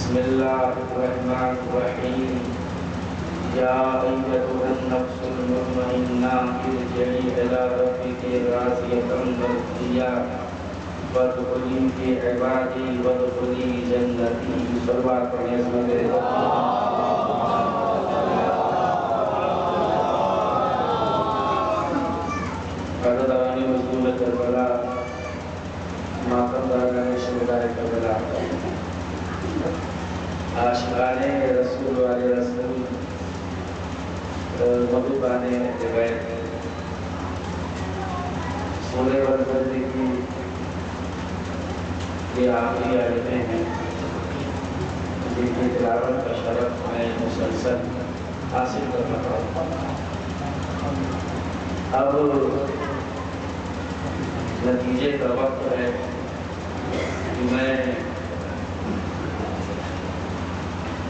بسم اللہ الرحمن الرحیم یا ایتها النفس المطمئنہ ارجعی الی ربک راضیۃ مرضیہ وادخلی فی عبادی وادخلی جنتی. صلوات پڑھیں اس میں میرے حضرت آنی مظلوم کربلا ماتم دارگاہ شہدائے کربلا عاشقان رسول والے رسول محبوبان روایت سورہ والفجر کی یہ آخری آیتیں ہیں جن کی تلاوت کا شرف میں مسلسل حاصل کرنا پڑا. اب نتیجے کا وقت ہے کہ میں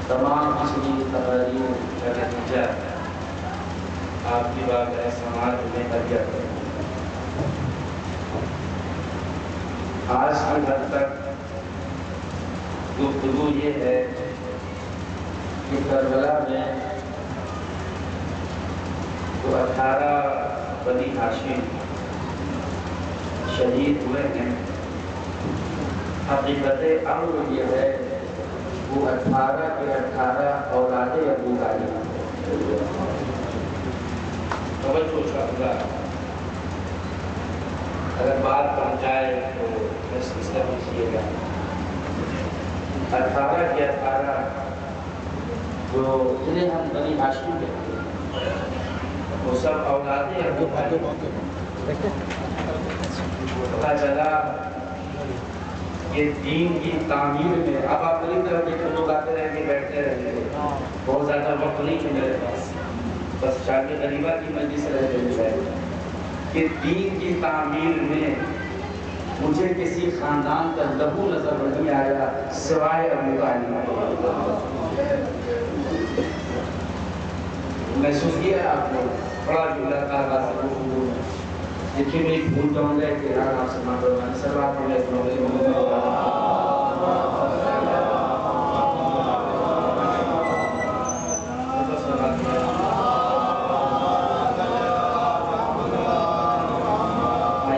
تمام پچھلی تقاریر کا نتیجہ آپ کی بات ہے سماعت میں ہدیہ کروں. آج کی حد تک گفتگو یہ ہے کہ کربلا میں جو 18 بنی ہاشم شہید ہوئے ہیں، حقیقت امر یہ ہے وہ 18 کے 18 اولاد ابو طالب. توجہ چاہوں اگر بات بن جائے تو اس طرح کیجیے گا. 18 کے 18 جو جنہیں ہم بنی ہاشم کہتے ہیں وہ سب اولاد ابو طالب. پتہ چلا یہ دین کی تعمیر میں اب آپ میری طرف دیکھیں لوگ آتے رہیں گے بیٹھتے رہیں گے، بہت زیادہ وقت نہیں ہے میرے پاس، بس شاید غریبہ کی مجلس رہ گئی ہے کہ دین کی تعمیر میں مجھے کسی خاندان کا لہو نظر نہیں آیا سوائے ابو طالب. محسوس کیا آپ کو بڑا جملہ تعالیٰ سے گفتگو جتنی میری بھول جاؤں گے کہ یار آپ سے مانگو سر بات پڑھ لے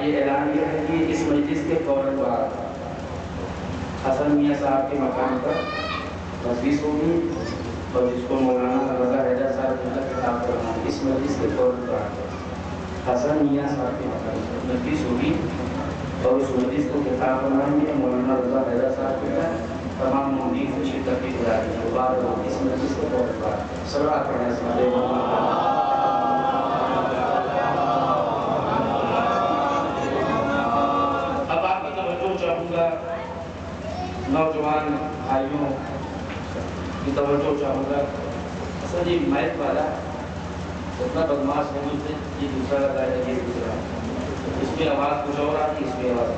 یہ اعلان یہ ہے کہ اس مجلس کے فوراً بعد حسن میاں صاحب کے مقام پر مجلس ہوگی اور جس کو مولانا رضا حیدر صاحب کا خطاب کرنا ہے. اس مجلس کے فوراً بعد حسن میاں صاحب کے مقام پر مجلس ہوگی اور اس مجلس کو خطاب فرمائیں گے مولانا رضا حیدر صاحب کے تمام موجود خوشی ترقی گزاری کے بعد اس مجلس کو فوراً بعد سلوات پڑھیں اس میں. اب آپ کی توجہ چاہوں گا نوجوان بھائیوں کی توجہ چاہوں گا. سر یہ مائک والا اتنا بدماش ہے مجھ سے یہ دوسرا لگا ہے یہ دوسرا اس میں آواز کچھ اور آتی اس میں آواز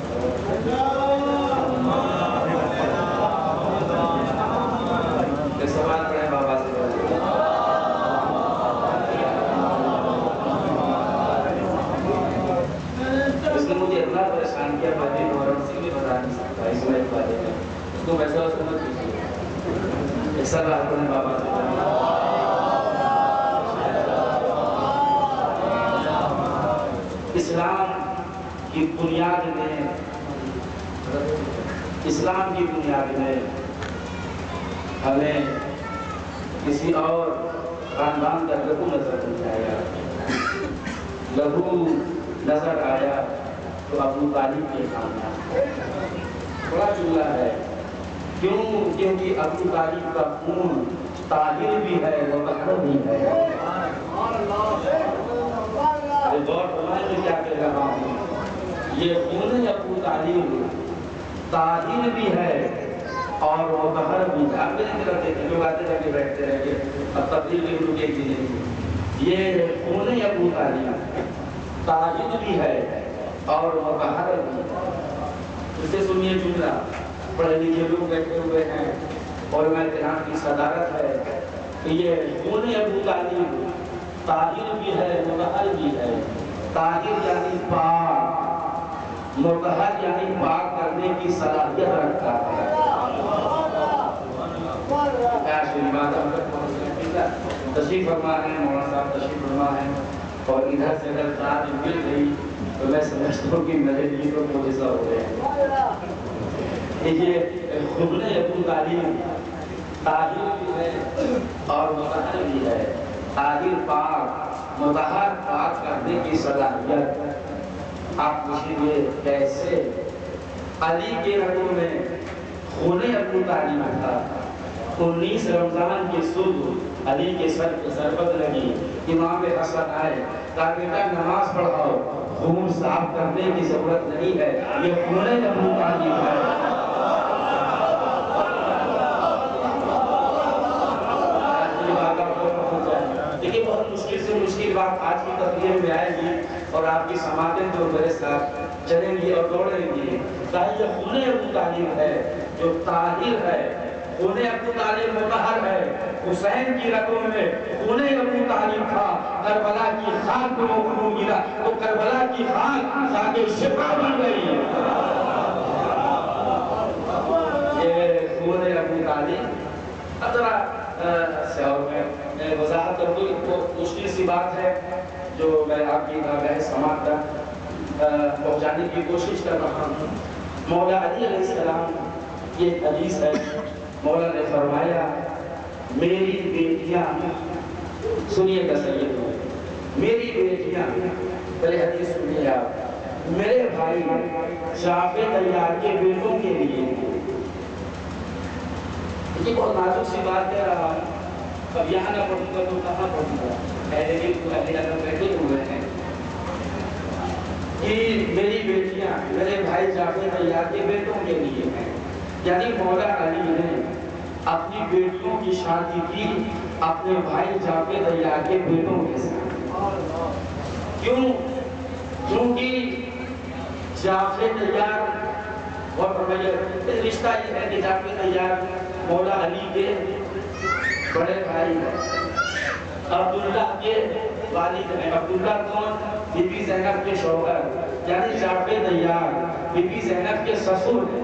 سوال پڑھیں بابا سے اس نے مجھے اتنا پریشان کیا میں وارنسی میں بتا نہیں سکتا اس میں بارے میں اس کو ویسا سمجھ کیجیے. ایک سوال پڑھیں بابا سے اسلام کی بنیاد میں ہمیں کسی اور خاندان کا لہو نظر نہیں آیا. لہو نظر آیا تو ابو طالب کے خاندان. بڑا جملہ ہے کیونکہ ابو طالب کا خون طاہر بھی ہے وہ بحر بھی ہے. غور فرمائیں میں کیا کہہ رہا ہوں. یہ خون ابو طالب طاہر بھی ہے اور وہ بحر بھی ہے. آپ میری طرف دیکھیں لوگ آتے رہ کے بیٹھتے رہ کے اب تبدیل کے لوگ ایک چیزیں یہ خون ابو طالب طاہر بھی ہے اور وہ بحر بھی ہے. اسے سنیے جملہ پڑھے لکھے لوگ بیٹھے ہوئے ہیں اور میں کرام کی صدارت ہے کہ یہ خون ابو طالب طاہر بھی ہے مطہر بھی ہے. طاہر یعنی پاک، مطہر یعنی پاک کرنے کی صلاحیت رکھتا ہے. تشریف فرما ہے مولانا صاحب تشریف فرما ہے اور ادھر سے اگر رات مل گئی تو میں سمجھتا ہوں کہ میرے لیے تو معجزہ ہو گیا۔ یہ خبر ابو طالب طاہر بھی ہے اور مطہر بھی ہے۔ طاہر پاک مطہر پاک کرنے کی صلاحیت آپ پوچھیں گے کیسے؟ علی کے رگوں میں خون ابو طالب تھا۔ 19 رمضان کی صبح علی کے سر پہ ضربت لگی، امام حسن آئے کہا بیٹا نماز پڑھاؤ، خون صاف کرنے کی ضرورت نہیں ہے، یہ خون ابو طالب ہے۔ دیکھیے بہت مشکل سے مشکل بات آج کی تقریر میں آئے گی اور آپ کی سماعتیں جو میرے ساتھ چلیں گی اور دوڑیں گی۔ یہ خون ابو طالب ہے جو طاہر ہے، خون ابو طالب مطہر ہے۔ حسین کی رگوں میں خون ابو طالب تھا، کربلا کی خاک کو خون گرا تو کربلا کی خاک جا کے شفا بن گئی۔ یہ خون ابو طالب ذرا میں وضاحت کر دوں، تو مشکل سی بات ہے جو میں آپ کی بارگاہ سماعت تک پہنچانے کی کوشش کر رہا ہوں۔ مولا علی علیہ السلام یہ ایک حدیث ہے، مولا نے فرمایا میری بیٹیاں، سنیے گا سید کو، میری بیٹیاں، پہلے حدیث سنیے آپ، میرے بھائی جعفر طیار کے بیٹوں کے لیے، یہ بہت نازک سی بات کہہ رہا ہوں، اب یہاں نہ پڑھوں گا تو کہاں پڑھوں گا؟ اہل دل کو اہل اللہ بیٹھے ہوئے ہیں کہ میری بیٹیاں میرے بھائی جعفر طیار کے بیٹوں کے لیے ہیں، یعنی مولا علی نے اپنی بیٹیوں کی شادی کی اپنے بھائی جعفر طیار کے بیٹوں کے ساتھ۔ کیوں؟ کیونکہ جعفر طیار رشتہ یہ ہے کہ جعفر طیار مولا علی کے بڑے بھائی ہیں، عبداللہ کے والد ہیں۔ عبداللہ کون؟ بی بی زینب کے شوہر، یعنی جعفر طیار بی بی زینب کے سسر ہیں۔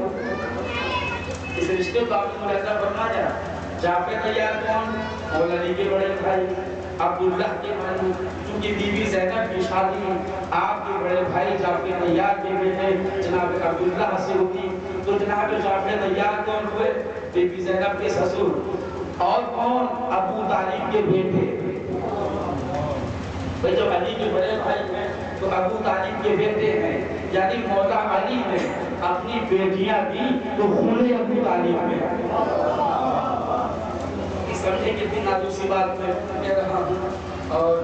اس رشتے کو آپ نے ملاحظہ فرمایا، جعفر طیار کون؟ مولا علی کے بڑے بھائی، عبداللہ کے بھائی، چونکہ بی بی زینب کی شادی آپ کے بڑے بھائی جعفر طیار کے بیٹے جناب عبداللہ سے ہوتی، تو جناب جعفر طیار کون ہوئے؟ بی بی زینب کے سسر، اور کون؟ ابو طالب کے بیٹے۔ بھئی جو علی کے بڑے بھائی ہیں تو ابو طالب کے بیٹے ہیں، یعنی مولا علی نے اپنی بیٹیاں دی تو خون ابو طالب میں۔ سمجھے کتنی نازک سی بات میں کہہ رہا ہوں، اور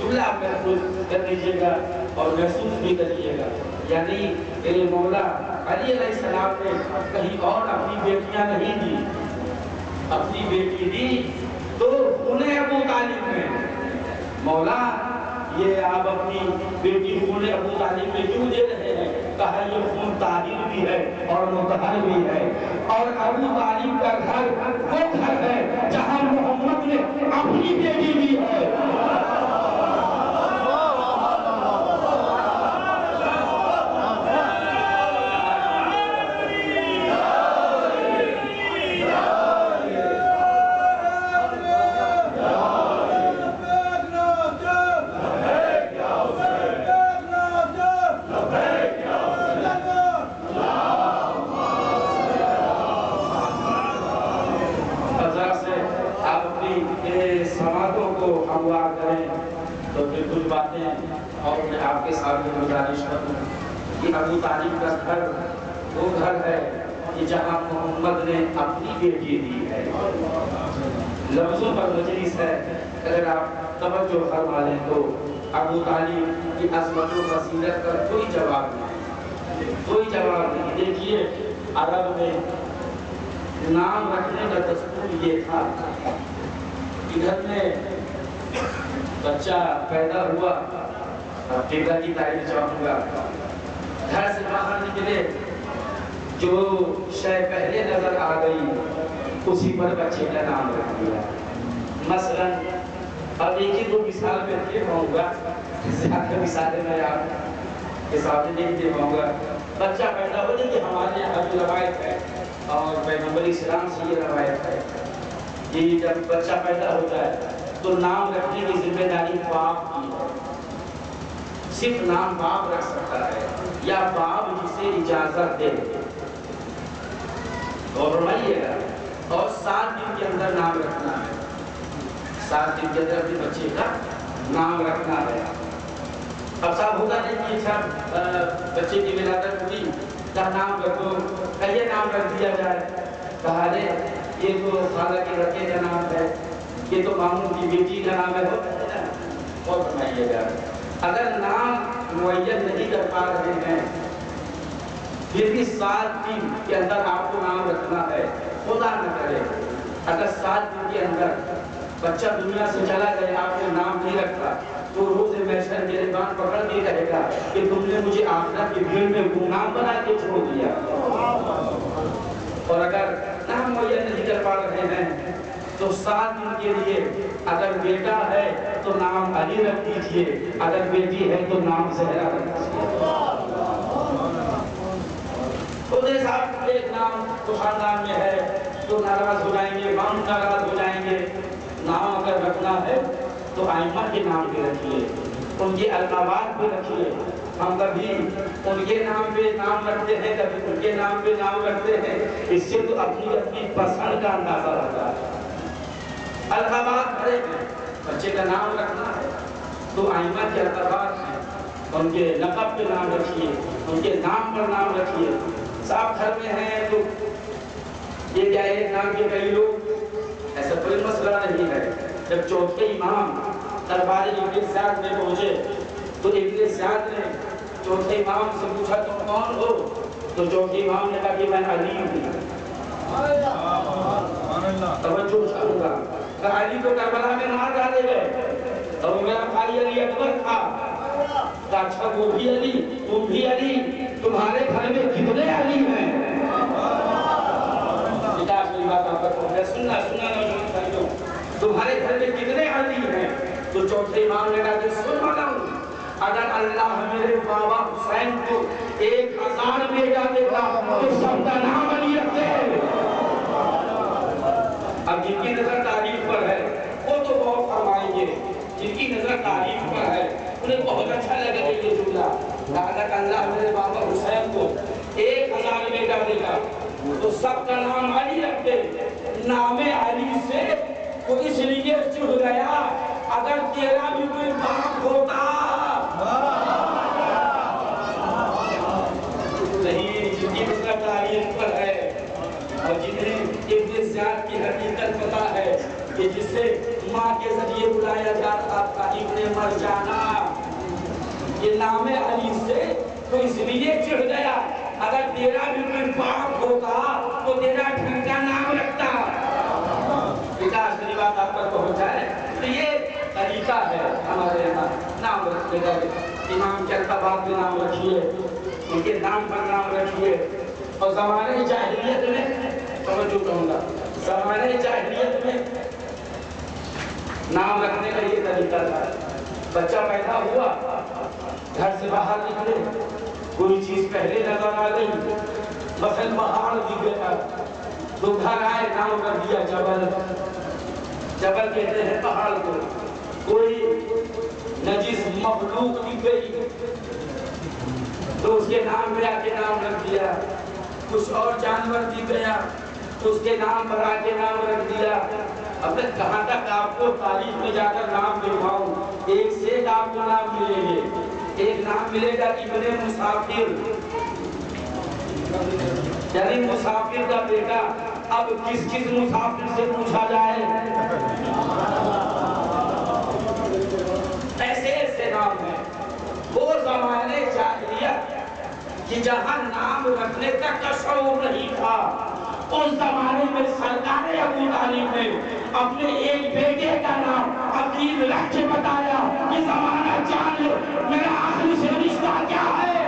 جملہ آپ محفوظ کر لیجئے گا اور محسوس بھی کریے گا، یعنی میرے مولا علی علیہ السلام نے کہیں اور اپنی بیٹیاں نہیں دی، اپنی بیٹی دی تو خون ابو طالب میں۔ مولا یہ آپ اپنی بیٹی خون ابو طالب میں کیوں دے رہے ہیں؟ کہا یہ خون طاہر بھی ہے اور مطہر بھی ہے، اور ابو طالب کا گھر وہ گھر ہے جہاں محمد نے اپنی بیٹی دی ہے۔ سماعتوں کو ہموار کریں تو پھر کچھ باتیں اور میں آپ کے سامنے گزارش کروں کہ ابو طالب کا گھر وہ گھر ہے کہ جہاں محمد نے اپنی بیٹی دی ہے۔ لفظوں پر مجلس ہے، اگر آپ توجہ فرما لیں تو ابو طالب کی عظمت و فضیلت کا کوئی جواب نہیں، کوئی جواب نہیں۔ دیکھیے عرب میں نام رکھنے کا دستور یہ تھا کہ گھر میں بچہ پیدا ہوا، قبلہ کی تعریف چاہوں گا، گھر سے باہر نکلے، جو شے پہلے نظر آ گئی اسی پر بچے کا نام رکھ دیا۔ مثلا اب ایک ہی دو مثال میں دے پاؤں گا، زیادہ مثالیں میں آپ کے سامنے نہیں دے پاؤں گا۔ بچہ پیدا ہو جائے کہ ہمارے یہاں جو روایت ہے اور پیغمبر اسلام سے یہ روایت ہے کہ جب بچہ پیدا ہوتا ہے تو نام رکھنے کی ذمہ داری باپ کی ہے. صرف نام باپ رکھ سکتا ہے یا باپ جسے اجازت دے. اور فرمائیے گا اور 7 دن کے اندر نام رکھنا ہے. 7 دن کے اندر اپنے بچے کا نام رکھنا ہے. اب صاحب ہوتا نہیں کہ صاحب بچے کی ولادت ہوئی کا نام رکھو, یہ نام رکھ دیا جائے. کہا رے یہ تو خالہ کے لڑکے کا نام ہے, یہ تو ماموں کی بیٹی کا نام ہے. اور فرمائیے گا اگر نام معین نہیں کر پا رہے ہیں پھر بھی 7 دن کے اندر آپ کو نام رکھنا ہے. خدا نہ کرے اگر 7 دن کے اندر بچہ دنیا سے چلا گیا, آپ نے نام نہیں رکھا, تو روز محشر گریبان پکڑ کے کہے گا کہ تم نے مجھے آخرت کی بھیڑ میں گمنام بنا کے چھوڑ دیا. اور اگر نام معین نہیں کر پا رہے ہیں تو 7 دن کے لیے اگر بیٹا ہے تو نام علی رکھ دیجئے, اگر بیٹی ہے تو نام زہرا رکھ دیجئے. تو جیسے صاحب ایک نام تو خاندان میں ہے تو ناراض ہو جائیں گے, مام ناراض ہو جائیں گے. نام اگر رکھنا ہے تو ائمہ کے نام پہ رکھیے, ان کے القابات پہ رکھیے. ہم کبھی ان کے نام پہ نام رکھتے ہیں, کبھی ان کے نام پہ نام رکھتے ہیں. اس سے تو اپنی اپنی پسند کا اندازہ رہتا ہے. القابات بھرے ہیں, بچے کا نام رکھنا ہے تو ائمہ کے القابات ہیں, ان کے لقب پہ نام رکھیے, ان کے نام پر نام رکھیے. صاحب گھر میں ہیں تو یہ کیا ہے نام کے کئی لوگ, ایسا کوئی مسئلہ نہیں ہے. جب چوتھے امام دربار ابن زیاد میں پہنچے تو ابن زیاد نے چوتھے امام سے پوچھا تم کون ہو, تو چوتھے امام نے کہا کہ میں علی ہوں. توجہ کروں گا کہ علی کو کربلا میں مار ڈالے گئے اور میرا بھائی علی اکبر تھا. اچھا وہ بھی علی, تم بھی علی, تمہارے گھر میں کتنے علی ہیں؟ سننا نوجوان, تمہارے گھر میں کتنے علی ہیں؟ تو چوتھے امام نے کہا کہ سن معلوم, اگر اللہ میرے بابا حسین کو 1000 بیٹا دیتا تو سب کا نام علی رکھتے ہیں. اب جن کی نظر تعریف پر ہے وہ تو بہت فرمائیں گے, جن کی نظر تعریف پر ہے انہیں بہت اچھا لگے گا یہ جملہ. اگر اللہ میرے بابا حسین کو 1000 بیٹا دیتا تو سب کا نام علی رکھتے. نام علی سے وہ اس لیے چڑھ گیا اگر تیرا بھی کوئی باپ ہوتا. نہیں, جن کی نظر تعریف پر ہے اور جنہیں ابن زیاد کی حقیقت پتا ہے کہ جسے ماں کے ذریعے بلایا جاتا تھا ابن مرجانہ, یہ نام علی سے تو اس لیے چڑھ گیا اگر تیرا بھی کوئی باپ ہوتا تو تیرا ڈھنگ کا نام رکھتا. اصلی بات آپ پر پہنچ جائے تو یہ طریقہ ہے ہمارے یہاں نام رکھنے کا. امام کے القابات میں نام رکھیے, ان کے نام پر نام رکھیے. اور زمانے جاہلیت میں توجہ کہوں گا, زمانے جاہلیت میں نام رکھنے کا یہ طریقہ تھا. بچہ پیدا ہوا, گھر سے باہر نکلے, کوئی چیز پہلے نظر آ گئی, مثلا پہاڑ دکھ گیا تو گھر آئے نام کر دیا جبل. جبل کہتے ہیں پہاڑ کو. کوئی نجس مخلوق دکھ گئی تو اس کے نام پہ آ کے نام رکھ دیا. کچھ اور جانور دکھ گیا تو اس کے نام پر آ کے نام رکھ دیا. اب تک کہاں تک آپ کو تاریخ میں جا کر نام دکھاؤں, ایک سے ایک آپ کو نام ملیں گے. ایک نام ملے گا ابن مسافر, یعنی مسافر کا بیٹا. اب کس مسافر سے پوچھا جائے, ایسے ایسے نام ہیں. وہ زمانے جاہلیت کہ جہاں نام رکھنے تک کا شعور نہیں تھا, اس زمانے میں سرکار ابو طالب نے اپنے ایک بیٹے کا نام عقیل رکھ کے بتایا کہ زمانہ جان لو میرا آخری سے رشتہ کیا ہے.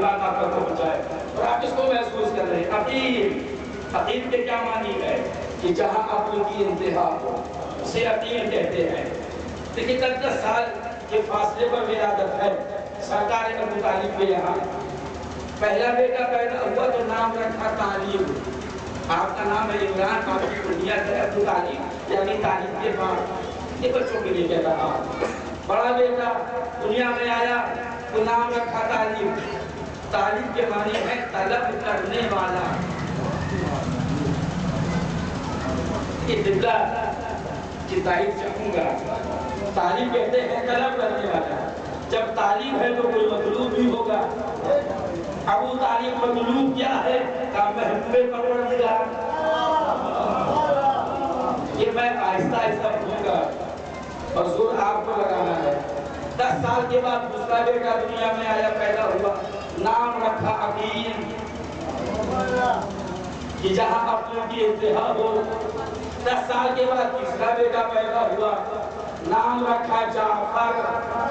بات آپ کو پہنچائے اور آپ اس کو محسوس کر رہے ہیں. عقیل کے کیا معنی ہے کہ جہاں عقل کی انتہا ہو اسے عقیل کہتے ہیں. لیکن 10 سال کے فاصلے پر ولادت ہے سرکار ابو طالب کے یہاں. پہلا بیٹا پیدا ہوا تو نام رکھا تعلیم. آپ کا نام ہے عمران، آپ کی کنیت ہے ابو طالب، یعنی طالب کے باپ۔ یہ بچوں کے لیے کہہ رہا ہوں۔ بڑا بیٹا دنیا میں آیا تو نام رکھا طالب۔ طالب کے معنی ہے طلب کرنے والا۔ یہ دبلا کی تعریف چاہوں گا، طالب کہتے ہیں طلب کرنے والا۔ جب طالب ہے تو کوئی مطلوب بھی ہوگا۔ ابو طالب مطلوب کیا ہے؟ کہ محبوب پروردگار۔ یہ میں آہستہ آہستہ پڑھوں گا اور زور آپ کو لگانا ہے۔ 10 سال کے بعد دوسرا بیٹا دنیا میں آیا، پیدا ہوا، نام رکھا عقیل، کہ جہاں اپنوں کی انتہا ہو۔ 10 سال کے بعد تیسرا بیٹا پیدا ہوا، نام رکھا جعفر۔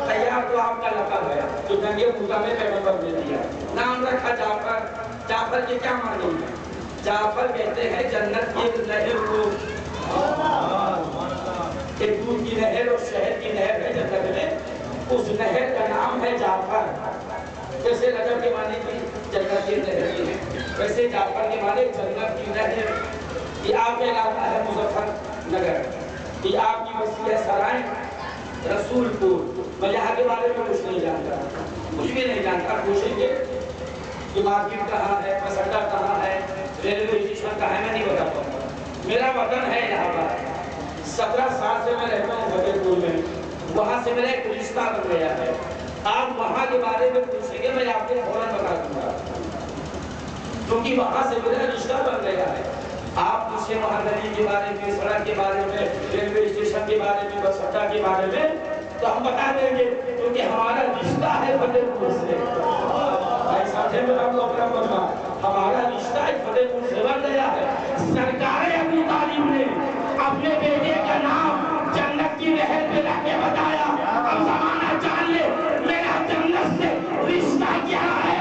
تیار تو آپ کا لقب ہے جو جنگ موسیٰ میں پیغمبر نے دیا، نام رکھا جعفر۔ جعفر کے کیا معنی ہے؟ جعفر کہتے ہیں جنت کی ایک نہر کو، ایک دودھ کی نہر اور شہد کی نہر ہے جنت میں، اس نہر کا نام ہے جعفر۔ جیسے رجب کے معنی کی جنت کی نہر کی ہے، ویسے جعفر کے معنی جنت کی نہر۔ یہ آپ کا علاقہ ہے مظفر نگر، یہ آپ کی بستی ہے سرائیں رسول پور۔ میں یہاں کے بارے میں کچھ نہیں جانتا، کچھ بھی نہیں جانتا۔ پوچھیں گے کہ مارکیٹ کہاں ہے، بس اڈا کہاں ہے، ریلوے اسٹیشن کہاں ہے، میں نہیں بتا پاؤں گا۔ میرا وطن ہے یہاں پر، 17 سال سے میں رہتا ہوں فتح پور میں، وہاں سے میرا ایک رشتہ بن گیا ہے۔ آپ وہاں کے بارے میں پوچھیں گے میں آپ کو فوراً بتا دوں گا، کیونکہ وہاں سے میرا رشتہ بن گیا ہے۔ آپ مجھ سے وہاں گلی کے بارے میں، سڑک کے بارے میں، ریلوے اسٹیشن کے بارے میں، بس اڈا کے بارے میں تو ہم بتا دیں گے، کیونکہ ہمارا رشتہ ہے فتح پور سے۔ بھائی ساتھے میں ہم اپنا بنوا، ہمارا رشتہ ایک فتح پور سے بن گیا ہے۔ سرکار ابو طالب نے اپنے بیٹے کا نام جنت کی نہر پہ رکھ کے بتایا، اب زمانہ جان لے میرا جنت سے رشتہ کیا ہے۔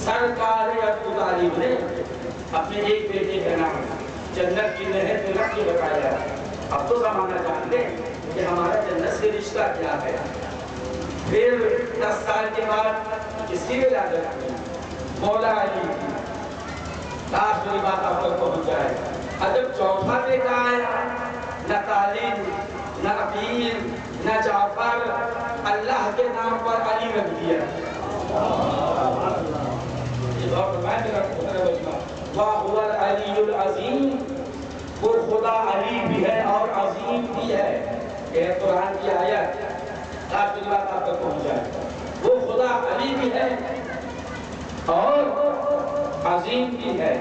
سرکار ابو طالب نے اپنے ایک بیٹے کا نام جنت کی نہر پہ رکھ کے بتایا۔ اب تو زمانہ جان لے کہ ہمارا جنت سے رشتہ کیا ہے۔ پھر 10 سال کے بعد کس کی ولادت ہوئی؟ مولا علی کی۔ آخری بات آپ تک پہنچ جائے۔ اور جب چوتھا بیٹا آیا، نہ طالب، نہ عقیل، نہ جعفر، اللہ کے نام پر علی رکھ دیا۔ وَهُوَ الْعَلِيُّ الْعَظِيمُ، وہ خدا علی بھی ہے اور عظیم بھی ہے۔ یہ قرآن کی آیت، آخری بات آپ تک پہنچ جائے۔ وہ خدا علی بھی ہے اور عظیم بھی ہے۔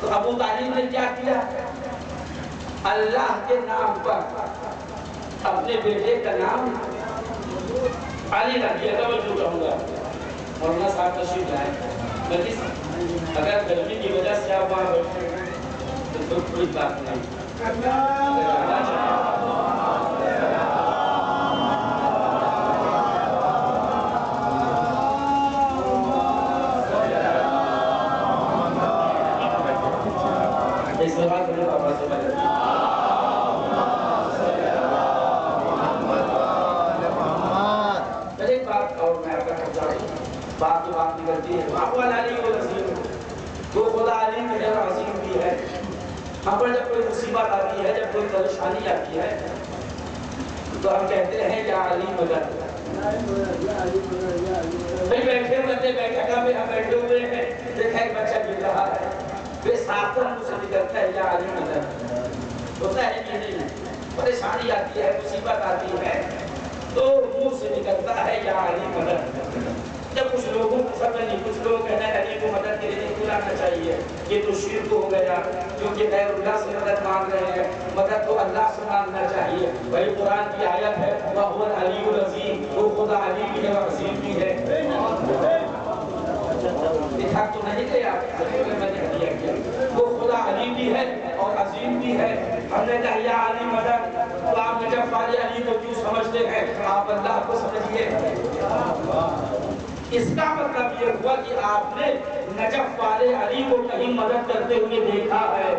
تو ابو طالب نے کیا کیا؟ اللہ کے نام پر اپنے بیٹے کا نام علی رکھ دیا۔ توجہ چاہوں گا، مولانا صاحب تشریف لائیں۔ اگر گرمی کی وجہ سے آپ وہاں بیٹھے تو کوئی بات نہیں۔ اس بات میں پاپا سے بات ایک بات اور میں آپ کا کرتا ہوں، بات تو بات نکلتی ہے۔ وَهُوَ الْعَلِيُّ الْعَظِيمُ، وہ خدا علی بھی ہے اور عظیم بھی ہے۔ ہم پر جب کوئی مصیبت آتی ہے، جب کوئی پریشانی آتی ہے تو ہم کہتے ہیں یا علی مدد۔ بھئی بیٹھے بیٹھا میں ہم بیٹھے ہوئے ہیں، دیکھا ایک بچہ گر رہا ہے، بے ساختہ ہم اسے نکلتا ہے یا علی مدد۔ ہوتا ہے کہ نہیں، پریشانی آتی ہے، مصیبت آتی ہے تو منہ سے نکلتا ہے یا علی مدد۔ جب کچھ لوگوں کو سمجھ نہیں، کچھ لوگ کہتے ہیں علی کو مدد کے لیے نہیں بلانا چاہیے، یہ تو شرک ہو گیا کیونکہ غیر اللہ سے مدد مانگ رہے ہیں، مدد تو اللہ سے مانگنا چاہیے۔ وہی قرآن کی آیت ہے وَهُوَ الْعَلِيُّ الْعَظِيمُ، وہ خدا علی بھی ہے اور عظیم بھی ہے۔ اتحاق تو نہیں گیا، میں نے ہدیہ کیا، وہ خدا علی بھی ہے اور عظیم بھی ہے۔ ہم نے کہا یا علی مدد، تو آپ نجف والے علی کو کیوں سمجھتے ہیں؟ آپ اللہ کو سمجھیے۔ اس کا مطلب یہ ہوا کہ آپ نے نجف والے علی کو کہیں مدد کرتے ہوئے دیکھا ہے۔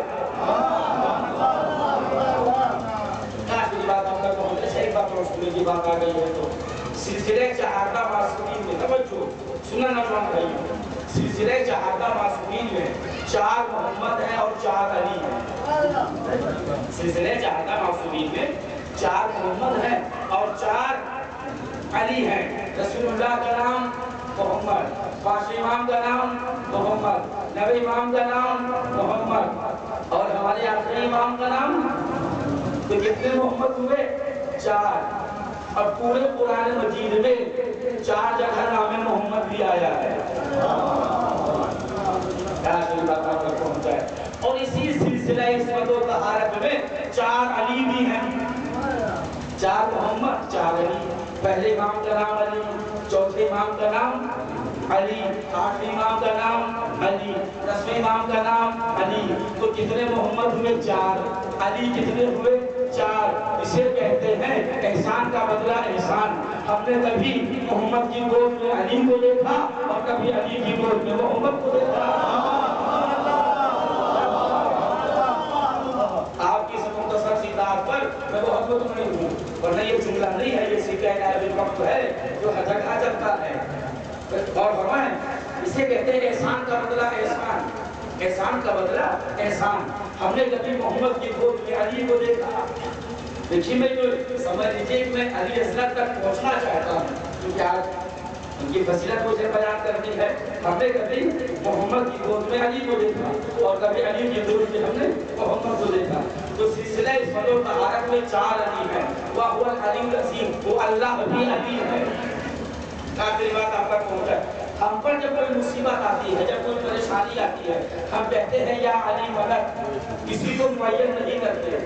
کافی بات ہم نے بہت صحیح بات رسول کی بات آ گئی ہے تو سلسلہ چہارہ معصومین میں توجہ سننا نوجوان بھائی، سلسلہ چہارہ معصومین میں 4 محمد ہیں اور 4 علی ہیں۔ سلسلہ چہارہ معصومین میں 4 محمد ہیں اور 4 علی ہیں۔ رسول اللہ کا نام محمد، پانچویں امام کا نام محمد، نویں امام کا نام محمد اور ہمارے آخری امام کا نام، تو کتنے محمد ہوئے؟ 4۔ اور پورے قرآن مجید میں 4 جگہ نام محمد بھی آیا ہے۔ اور اسی سلسلہ عصمت و طہارت میں 4 علی بھی ہیں، 4 محمد 4 علی۔ پہلے امام کا نام علی، چوتھے امام کا نام علی، 8ویں امام کا نام علی، 10ویں امام کا نام علی۔ تو کتنے محمد ہوئے؟ 4۔ علی کتنے ہوئے؟ 4۔ اسے کہتے ہیں احسان کا بدلہ احسان۔ ہم نے کبھی محمد کی گود میں علی کو دیکھا اور کبھی علی کی گود میں محمد کو دیکھا۔ آپ کی اس مختصر سی بات پر میں بہت مطمئن ہوں، ورنہ یہ جملہ نہیں ہے، یہ سکہ نائب وقت ہے جو ہر جگہ چلتا ہے۔ اور فرمائیں اسے کہتے ہیں احسان کا بدلہ احسان، احسان کا بدلہ احسان۔ ہم نے کبھی محمد کی گود میں علی کو دیکھا۔ دیکھیے میں جو سمجھ لیجیے کہ میں علی حضرت تک پہنچنا چاہتا ہوں کیونکہ آج ان کی فضیلت مجھے بیان کرنی ہے۔ ہم نے کبھی محمد کی گود میں علی کو دیکھا اور کبھی علی کی گود میں ہم نے محمد کو دیکھا۔ تو سلسلہ عصمت و طہارت میں 4 علی ہیں۔ وَهُوَ الْعَلِيُّ الْعَظِيمُ، وہ اللہ بھی علی ہے۔ آخری بات آپ تک پہنچا، ہم پر جب کوئی مصیبت آتی ہے، جب کوئی پریشانی آتی ہے، ہم کہتے ہیں یا علی مدد، کسی کو معین نہیں کرتے،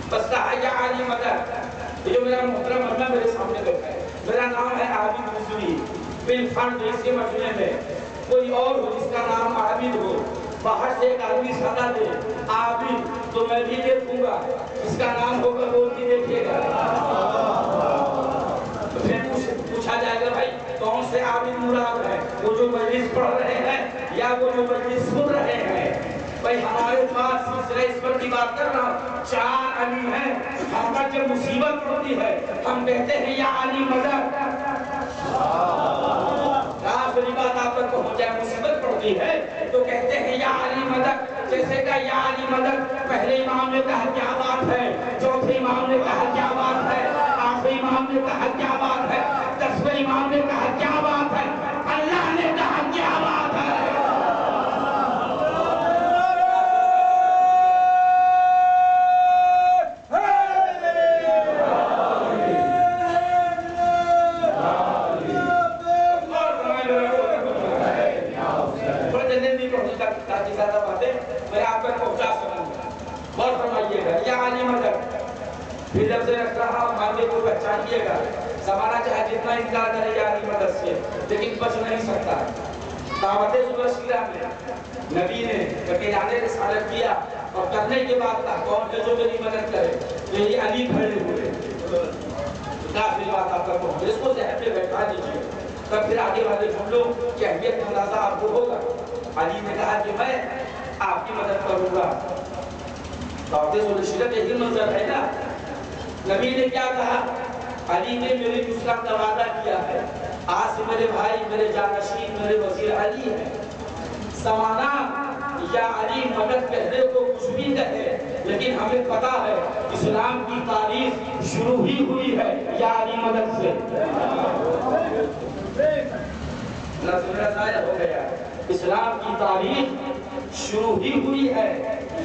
بس کہا یا علی مدد۔ یہ جو میرا محترم مرنا میرے سامنے بیٹھا ہے، میرا نام ہے عابد رسولی، بالفرض اس کے مجمع میں کوئی اور ہو جس کا نام عابد ہو، باہر سے ایک آدمی صدا دے عابد، تو میں بھی دیکھوں گا، اس کا نام ہوگا وہ بھی دیکھے گا۔ تو پھر پوچھا جائے گا بھائی کون سے عابد مراد ہے، وہ جو مجلس پڑھ رہے ہیں یا وہ جو مجلس سن رہے ہیں؟ بھائی ہمارے پاس سلسلہ اس پر کی بات کر رہا ہوں، 4 علی ہیں۔ ہم پر جب مصیبت ہوتی ہے ہم کہتے ہیں یا علی مدد۔ آخری بات آپ تک پہنچ جائے، مصیبت پڑتی ہے تو کہتے ہیں یا علی مدد۔ جیسے کہ یا علی مدد، پہلے امام نے کہا کیا بات ہے، چوتھے امام نے کہا کیا بات ہے، 8ویں امام نے کہا کیا بات ہے، 10ویں امام نے کہا کیا بات ہے، اللہ نے کہا کیا بات ہے۔ پھر جب سے رکھ رہا ہوں مانگے کو پہچانیے گا، زمانہ چاہے جتنا انکار کرے یا علی مدد سے لیکن بچ نہیں سکتا۔ دعوت صبح سیرہ میں نبی نے فقیرانے رسالت کیا اور کرنے کے بعد کہا کون ہے جو میری مدد کرے، تو یہ علی کھڑے ہوئے۔ کافی بات آپ کا پہنچے، اس کو ذہن میں بیٹھا دیجیے، تب پھر آگے والے جملوں کی اہمیت کا اندازہ آپ کو ہوگا۔ علی نے کہا کہ میں آپ کی مدد کروں گا۔ دعوت صبح سیرہ یہی منظر ہے نا۔ نبی نے کیا کہا؟ علی نے میری نصرت کا وعدہ کیا ہے، آج سے میرے بھائی، میرے جانشین، میرے وزیر علی ہے۔ زمانہ یا علی مدد کہنے کو کچھ بھی کہے لیکن ہمیں پتا ہے اسلام کی تاریخ شروع ہی ہوئی ہے یا علی مدد سے۔ نظر ضائع ہو گیا، اسلام کی تاریخ شروع ہی ہوئی ہے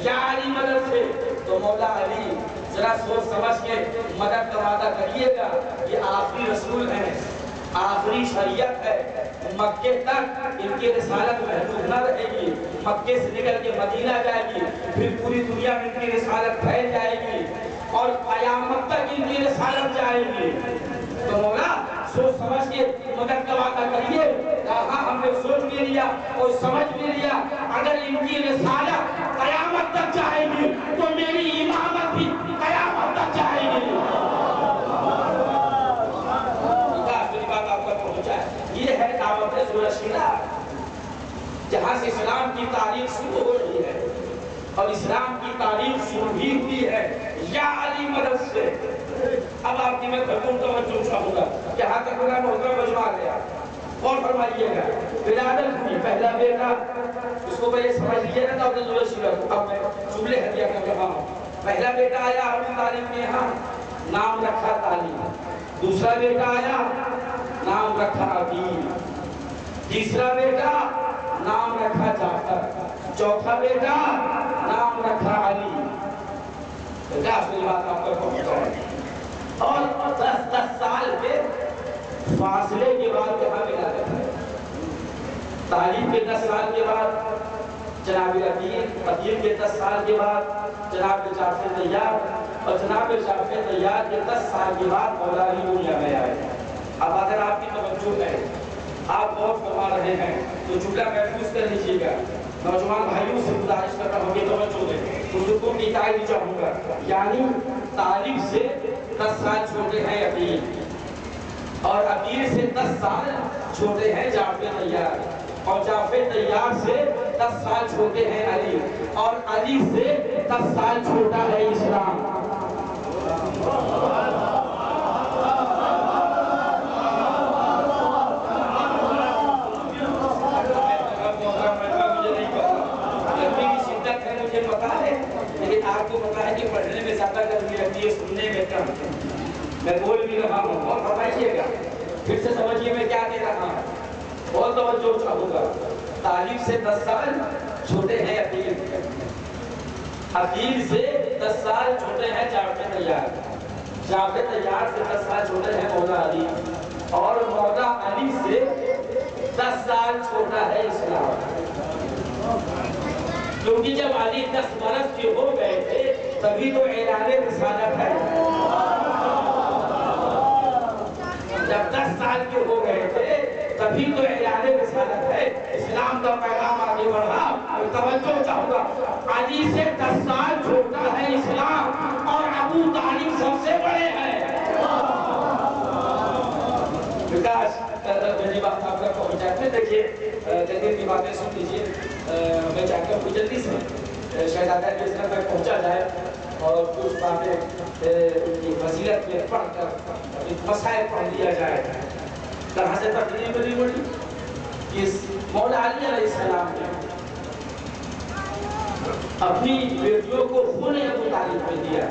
یا علی مدد سے۔ تو مولا علی ذرا سوچ سمجھ کے مدد کا وعدہ کریے گا، یہ آخری رسول ہیں، آخری شریعت ہے، مکے تک ان کی رسالت محدود نہ رہے گی، مکے سے نکل کے مدینہ جائے گی، پھر پوری دنیا میں ان کی رسالت پھیل جائے گی اور قیامت تک ان کی رسالت جائے گی۔ تو مولا سوچ سمجھ کے مدد کا وعدہ کریے۔ کہا ہم نے سوچ بھی لیا اور سمجھ بھی لیا، اگر ان کی رسالت قیامت تک جائے گی تو میری جہاں سے اسلام کی تاریخ شروع ہو رہی ہے اور اسلام کی تاریخ شروع ہی ہوئی ہے یا علی مدد سے۔ اب آپ کی میں بھرپور توجہ چاہوں گا، یہاں تک میرا محترم مجمع گیا اور فرمائیے گا ولادت ہوئی، پہلا بیٹا، اس کو میں یہ سمجھ لیجیے نا تو ضرورت سورت اب میں جملے ہدیہ کر رہا ہوں۔ پہلا بیٹا آیا ابو طالب کے یہاں، نام رکھا طالب۔ دوسرا بیٹا آیا، نام رکھا عقیل۔ تیسرا بیٹا نام رکھا جعفر۔ چوتھا بیٹا نام رکھا علی۔ کیا اصلی بات آپ کو پہنچا ہے؟ اور 10 سال کے فاصلے کے بعد یہاں ولادت ہے۔ طالب کے 10 سال کے بعد جناب عقیل، عقیل کے 10 سال کے بعد جناب جعفر طیار، اور جناب جعفر طیار کے 10 سال کے بعد مولا علی دنیا میں آئے۔ اب اگر آپ کی توجہ ہے، آپ بہت فرما رہے ہیں تو جملہ محفوظ کر لیجیے گا۔ نوجوان بھائیوں سے گزارش کر رہا ہوں کہ توجہ دیں، بزرگوں کی تائید چاہوں گا۔ یعنی طالب سے 10 سال چھوٹے ہیں عقیل، اور عقیل سے 10 سال چھوٹے ہیں جعفر طیار، اور جعفر طیار سے 10 سال چھوٹے ہیں علی، اور علی سے 10 سال چھوٹا ہے اسلام۔ لیکن آپ کو پتا ہے کہ پڑھنے میں زیادہ گرمی لگتی ہے، سننے میں کم۔ میں بول بھی رہا ہوں اور فرمائیے گا، پھر سے سمجھیے میں کیا کہہ رہا ہوں، بہت توجہ چاہوں گا۔ طالب سے 10 سال چھوٹے ہیں عقیل، عقیل سے 10 سال چھوٹے ہیں جعفر طیار، جعفر طیار سے 10 سال چھوٹے ہیں مولا علی، اور مولا علی سے 10 سال چھوٹا ہے اسلام۔ کیونکہ جب علی 10 برس کے ہو گئے تھے تبھی تو اعلان رسالت ہے۔ جب 10 سال کے ہو گئے تھے تبھی تو اعلان رسالت ہے، اسلام کا پیغام آگے بڑھا۔ توجہ چاہوں گا، علی سے 10 سال چھوٹا ہے اسلام، اور ابو طالب سب سے بڑے ہیں۔ وکاس میری بات آپ تک پہنچاتے ہیں، دیکھیے جلدی کی باتیں سن لیجیے، میں چاہتا ہوں کہ جلدی سے شہزادہ کے اس تک پہنچا جائے اور کچھ باتیں ان کی فضیلت میں پڑھ کر مسائل پڑھ لیا جائے۔ کہاں سے تقریر بنی بڑی کہ مولا علی علیہ السلام نے اپنی بیٹیوں کو خون ابو طالب میں دیا،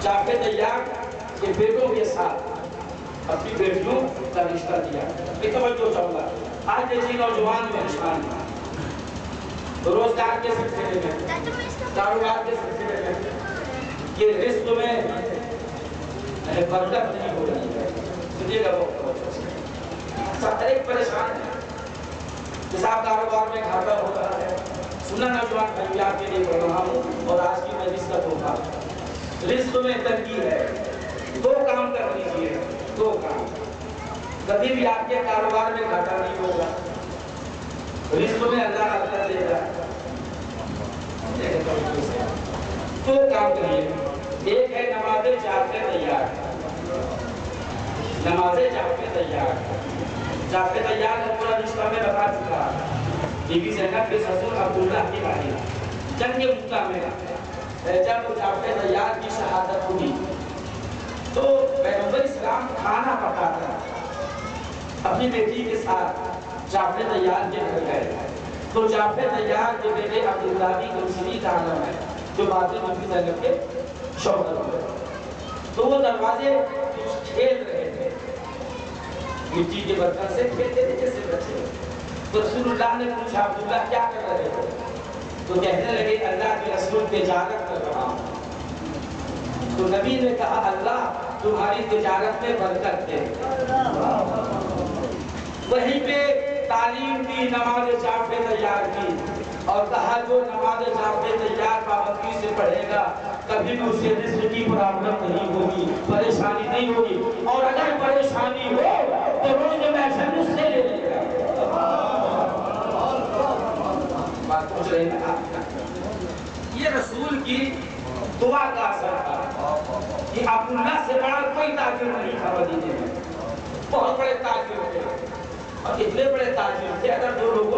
جعفر طیار کے بیٹوں کے ساتھ اپنی بیٹیوں کا رشتہ دیا۔ میں توجہ چاہوں گا، آج دیکھیے نوجوان پریشان ہیں روزگار کے سلسلے میں، کاروبار کے سلسلے میں، کہ رزق میں برکت نہیں ہو رہی ہے۔ سنیے گا بہت سب ایک پریشان ہے، حساب کاروبار میں گھاٹا ہو رہا ہے۔ سننا نوجوان بھائی، آپ کے لیے پڑھ رہا ہوں اور آج کی مجلس کا تحفہ، رزق میں تنگی ہے۔ 2 کام کر لیجیے، 2 کام، کبھی بھی آپ کے کاروبار میں گھاٹا نہیں ہوگا، رزق میں اللہ برکت دے گا۔ 2 کام کریے، ایک ہے نماز جعفر طیار، نماز جعفر طیار۔ جعفر طیار کا پورا رشتہ میں بتا چکا، بی بی زینب کے سسر عبداللہ کی بھائی، جنگ مکہ میں جب جعفر طیار کی شہادت ہوئی تو پیغمبر اسلام کھانا پکاتا اپنی بیٹی کے ساتھ جعفر طیار کے گھر گئے، تو جعفر طیار کے بیٹے عبداللہ کی دوسری کا نام ہے جو بعد میں بی بی زینب کے شوہر ہوئے، تو وہ دروازے کھیل رہے تھے، مٹی کے برتن سے کھیلتے تھے جیسے بچے۔ تو رسول اللہ نے پوچھا عبداللہ کیا کر رہے ہو؟ تو کہنے لگے اللہ کے رسول تجارت کر رہا ہوں۔ تو نبی نے کہا اللہ تمہاری تجارت میں برکت دے۔ وہیں پہ تعلیم کی، نماز جعفر طیار کی، اور کہا جو نماز جعفر طیار پابندی سے پڑھے گا کبھی بھی اسے رزق کی پرابلم نہیں ہوگی، پریشانی نہیں ہوگی، اور اگر پریشانی ہو تو روز محشر مجھ سے لے لے گا۔ بات پوچھ رہے ہیں، یہ رسول کی دعا کا اثر تھا کہ عبداللہ سے بڑا کوئی تاجر نہیں تھا مدینے میں، بہت بڑے تاجر تھے، اور اتنے بڑے تاجر تھے اگر 2 لوگوں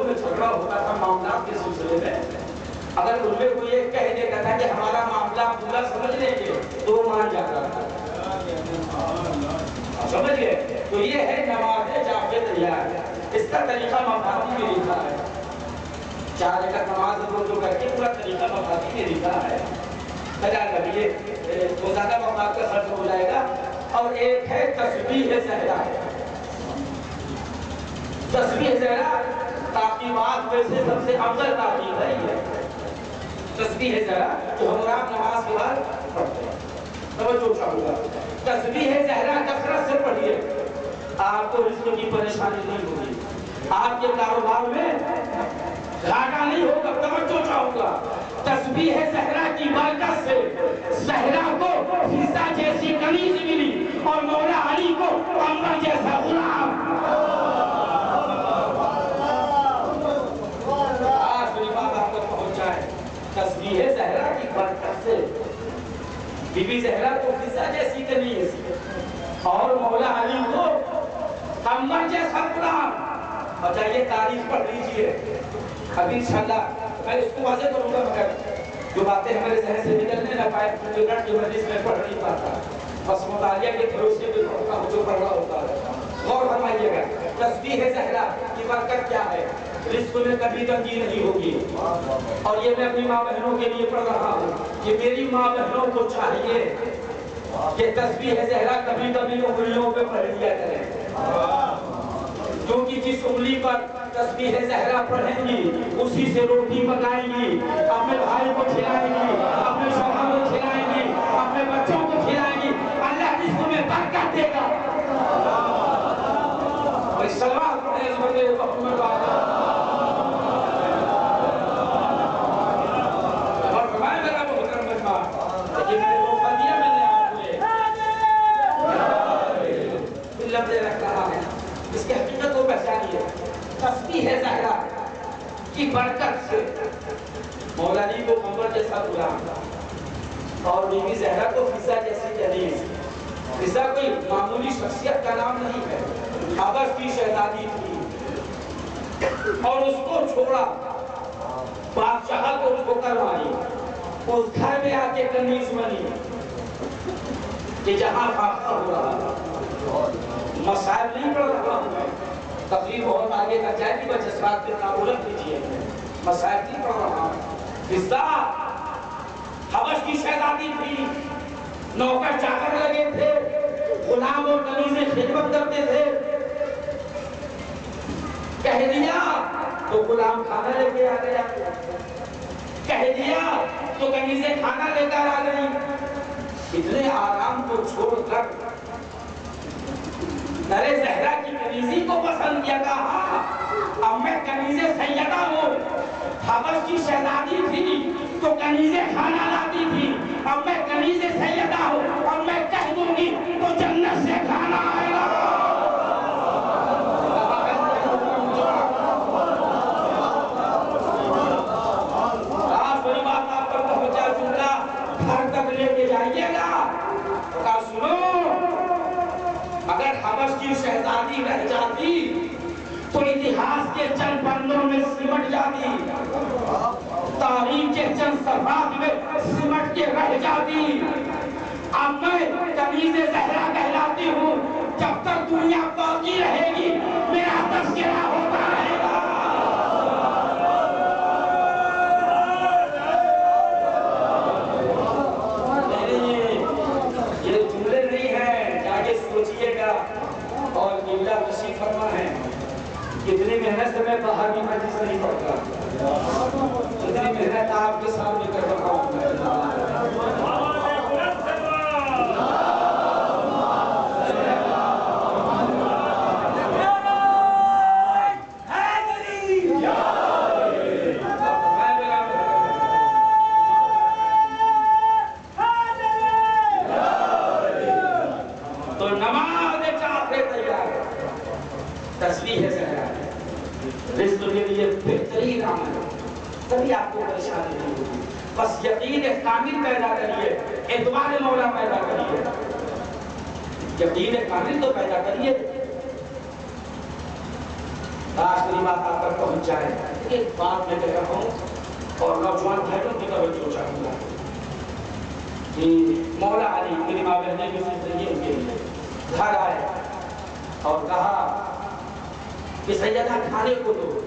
اگر ان میں کوئی ایک کہہ دیتا تھا کہ ہمارا معاملہ پورا سمجھ لیں گے تو وہ مان جاتا تھا. سمجھ گئے؟ تو یہ ہے نماز جامع تیار. اس کا طریقہ مفادی میں لکھا ہے. 4 رکعت نماز جو کر کے پورا طریقہ مفادی میں لکھا ہے. خدا کریے تو زیادہ مفاد کا خرچ ہو جائے گا. اور ایک ہے تسبیح زہرا. تسبیح زہرا تعقیبات میں سے سب سے افضل تعقیب ہے یہ تسبیح زہرا جو ہم رات نماز کے بعد پڑھتے ہیں. توجہ چاہوں گا. تسبیح زہرا کثرت سے پڑھیے. آپ کو رزق کی پریشانی نہیں ہوگی. آپ کے کاروبار میں گھاٹا نہیں ہوگا. توجہ چاہوں گا. تسبیح زہرا کی برکت سے زہرا کو حصہ جیسی کنیز ملی اور مولا علی کو عمر جیسا غلام. آخری بات آپ تک پہنچ جائے. تسبیح زہرا کی برکت سے بی بی زہرا کو حصہ جیسی کنیز اور مولا علی کو عمر جیسا غلام. اور چاہیے تاریخ پڑھ لیجئے. ابھی انشاءاللہ میں اس کو واضح کروں گا مگر جو باتیں ہمارے ذہن سے نکلنے نہ پائے جو رٹ کی مجلس میں پڑھ نہیں پاتا بس مطالعہ کے بھروسے پہ پڑھتا ہوں جو پڑھ رہا ہوتا ہے. غور فرمائیے گا. تسبیح زہرا کی برکت کیا ہے؟ رزق میں کبھی تنگی نہیں ہوگی. اور یہ میں اپنی ماں بہنوں کے لیے پڑھ رہا ہوں کہ میری ماں بہنوں کو چاہیے کہ تسبیح زہرا کبھی کبھی انگلیوں پہ پڑھ لیا کریں. کیونکہ جس انگلی پر تسبیح زہرا پڑھیں گی اسی سے روٹی پکائیں گی, اپنے بھائی کو کھلائیں گی, اپنے شوہر کو کھلائیں گی, اپنے بچوں کو کھلائیں گی. اللہ رزق میں برکت دے گا. سلوات پڑھیں عظمت محمد والا. اور فرمائے میرا محترم مہمان کہ میں نے موقع دیا میں نے آپ کو لفظ رکھ رہا ہے. اس کی حقیقت کو پہچانیے. تسبیح زہرا کی برکت سے مولا علی کو عمر جیسا غلام اور بی بی زہرا کو فضا جیسی کنیز. فضا کوئی معمولی شخصیت کا نام نہیں ہے. حبش کی شہزادی تھی اور اس کو چھوڑا, بادشاہ کو اس کو کروائی. اس گھر میں آ کے کنیز بنی کہ جہاں فاقہ ہو رہا مسائل نہیں پڑھ رہا ہوں میں. تقریب بہت آگے تک جائے گی بس جذبات کے تعلق کیجیے. مسائل نہیں پڑھ رہا ہوں. فضا حبش کی شہزادی تھی. نوکر چاکر لگے تھے, غلام اور کنیزیں خدمت کرتے تھے. کہہ دیا تو غلام کھانا لے کے آ گیا, کہہ دیا تو کنیزیں کھانا لے کر آ گئی. اتنے آرام کو چھوڑ کر درے زہرا کی کنیزی کو پسند کیا. کہا اب میں کنیز سیدہ ہوں. حبش کی شہزادی تھی تو کنیزیں کھانا لاتی تھی. اب میں کنیز سیدہ ہوں اور میں کہہ دوں گی تو جنت سے کھانا آئے گا. آخری بات آپ پر پہنچا جملہ گھر تک لے کے جائیے گا. کہا سنو, اگر حبش کی شہزادی رہ جاتی تو اتہاس کے چند پنوں میں سمٹ جاتی, تاریخ کے چند صفحات میں سمٹ کے رہ جاتی. اب میں کنیز زہرا کہلاتی ہوں. جب تک دنیا باقی رہے گی میرا تذکرہ ہوتا رہے گا. یہ جملے نہیں ہیں, جاگے سوچئے گا. اور قبلہ تشریف فرما ہے کتنی محنت سے میں باہر کی مجلس نہیں پڑھتا, کتنی محنت آپ کے سامنے کر رہا ہوں. تو نماز چاہتے تیار, تسبیح زہرا رزق کے لیے بہترین عمل ہے. کبھی آپ کو پریشانی نہیں ہوگی. بس یقین کامل پیدا کریے, اعتماد مولا پیدا کریے. یقین کامل تو پیدا کریے. آخری بات آپ پر پہنچ جائے. ایک بات میں کہہ رہا ہوں, اور نوجوان بھائیوں کی توجہ چاہوں گا کہ مولا علی میری ماں بہنیں بھی اس ذریعے ان کے لیے گھر آئے اور کہا کہ سیدہ کھانے کو دو.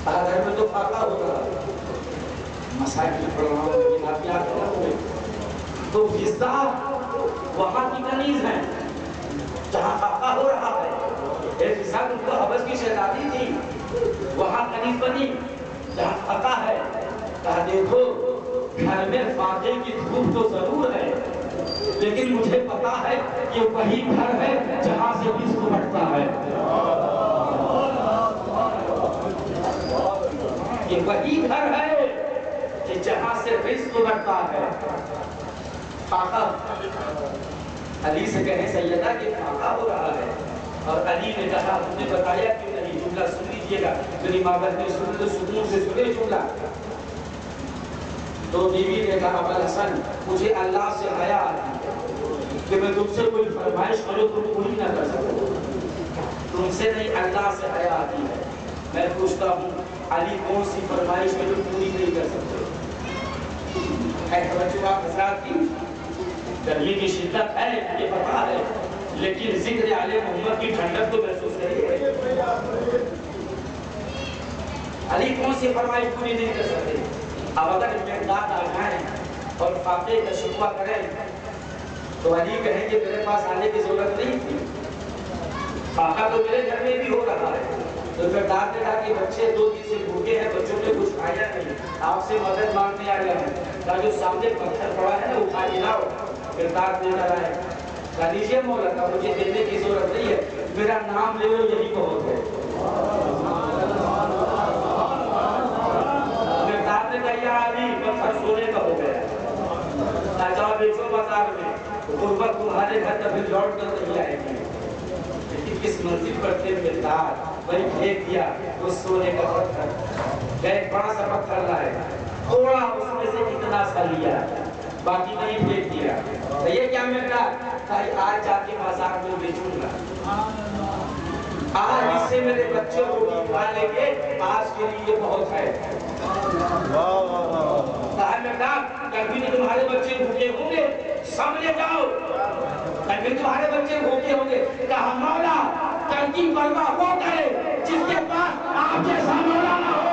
کہا گھر میں تو فاقہ ہوگا, مسائل پڑھ رہا ہوں لیکن آپ یاد کرنا ہوئے تو غذا وہاں کی کنیز ہیں جہاں فاقہ ہو رہا ہے. ایک مثال ان کو حبش کی شہزادی تھی, وہاں کنیز بنی جہاں فاقہ ہے. کہا دیکھو گھر میں فاقے کی دھوپ تو ضرور ہے لیکن مجھے پتا ہے کہ وہی گھر ہے جہاں سے رزق بڑھتا ہے. یہ وہی گھر ہے کہ جہاں سے رزق بڑھتا ہے. فاقہ علی سے کہے سیدہ کہ فاقہ ہو رہا ہے, اور علی نے کہا ہم نے بتایا کیوں نہیں, جملہ سن لیجیے گا, میری ماں بہن نے سن تو سکون سے سنے جملہ. تو بیوی نے کہا ابوالحسن مجھے اللہ سے حیا آتی ہے کہ میں تم سے کوئی فرمائش کروں تم پوری نہ کر سکو. تم سے نہیں, اللہ سے حیا آتی ہے. میں پوچھتا ہوں علی کون سی فرمائش میں تم پوری نہیں کر سکتے؟ ہے توجہ آپ حضرات کی, گرمی کی شدت ہے یہ پتا ہے, لیکن ذکر آل محمد کی ٹھنڈک تو محسوس کریے. علی کون سی فرمائش پوری نہیں کر سکتے؟ اب اگر امداد آ جائیں اور فاقے کا شکوہ کریں تو علی کہیں کہ میرے پاس آنے کی ضرورت نہیں تھی, فاقہ تو میرے گھر میں بھی ہو رہا ہے. تو پھر داد نے کہا کہ بچے 2 دن سے بھوکے ہیں, بچوں نے کچھ کھایا نہیں, آپ سے مدد مانگنے آیا ہے. کہا جو سامنے پتھر پڑا ہے نا اٹھا کے لاؤ. پھر داد دے کر آئے. کہا لیجیے مولا, کہا مجھے دینے کی ضرورت نہیں ہے, میرا نام لے لو یہی بہت ہے. پھر داد نے کہا یا علی پتھر سونے کا ہو گیا, جاؤ بیچو بازار میں, غربت تمہارے گھر تک لوٹ کر نہیں آئے گی. لیکن کس منزل پر تھے مقدار, وہی پھینک دیا اس سونے کا پتھر. ایک بڑا سا پتھر لائے, تھوڑا اس میں سے اتنا سا لیا, باقی نہیں پھینک دیا. تو یہ کیا مقدار؟ آج جا کے بازار میں بیچوں گا, آج اس سے میرے بچے روٹی کھا لیں گے, آج کے لیے بہت ہے. کل بھی تمہارے بچے بھوکے ہوں گے, سب لے جاؤ. کل بھی تمہارے بچے بھوکے ہوں گے. کہا مولا کل کی پرواہ وہ کرے جس کے پاس آپ جیسا مولا نہ ہو.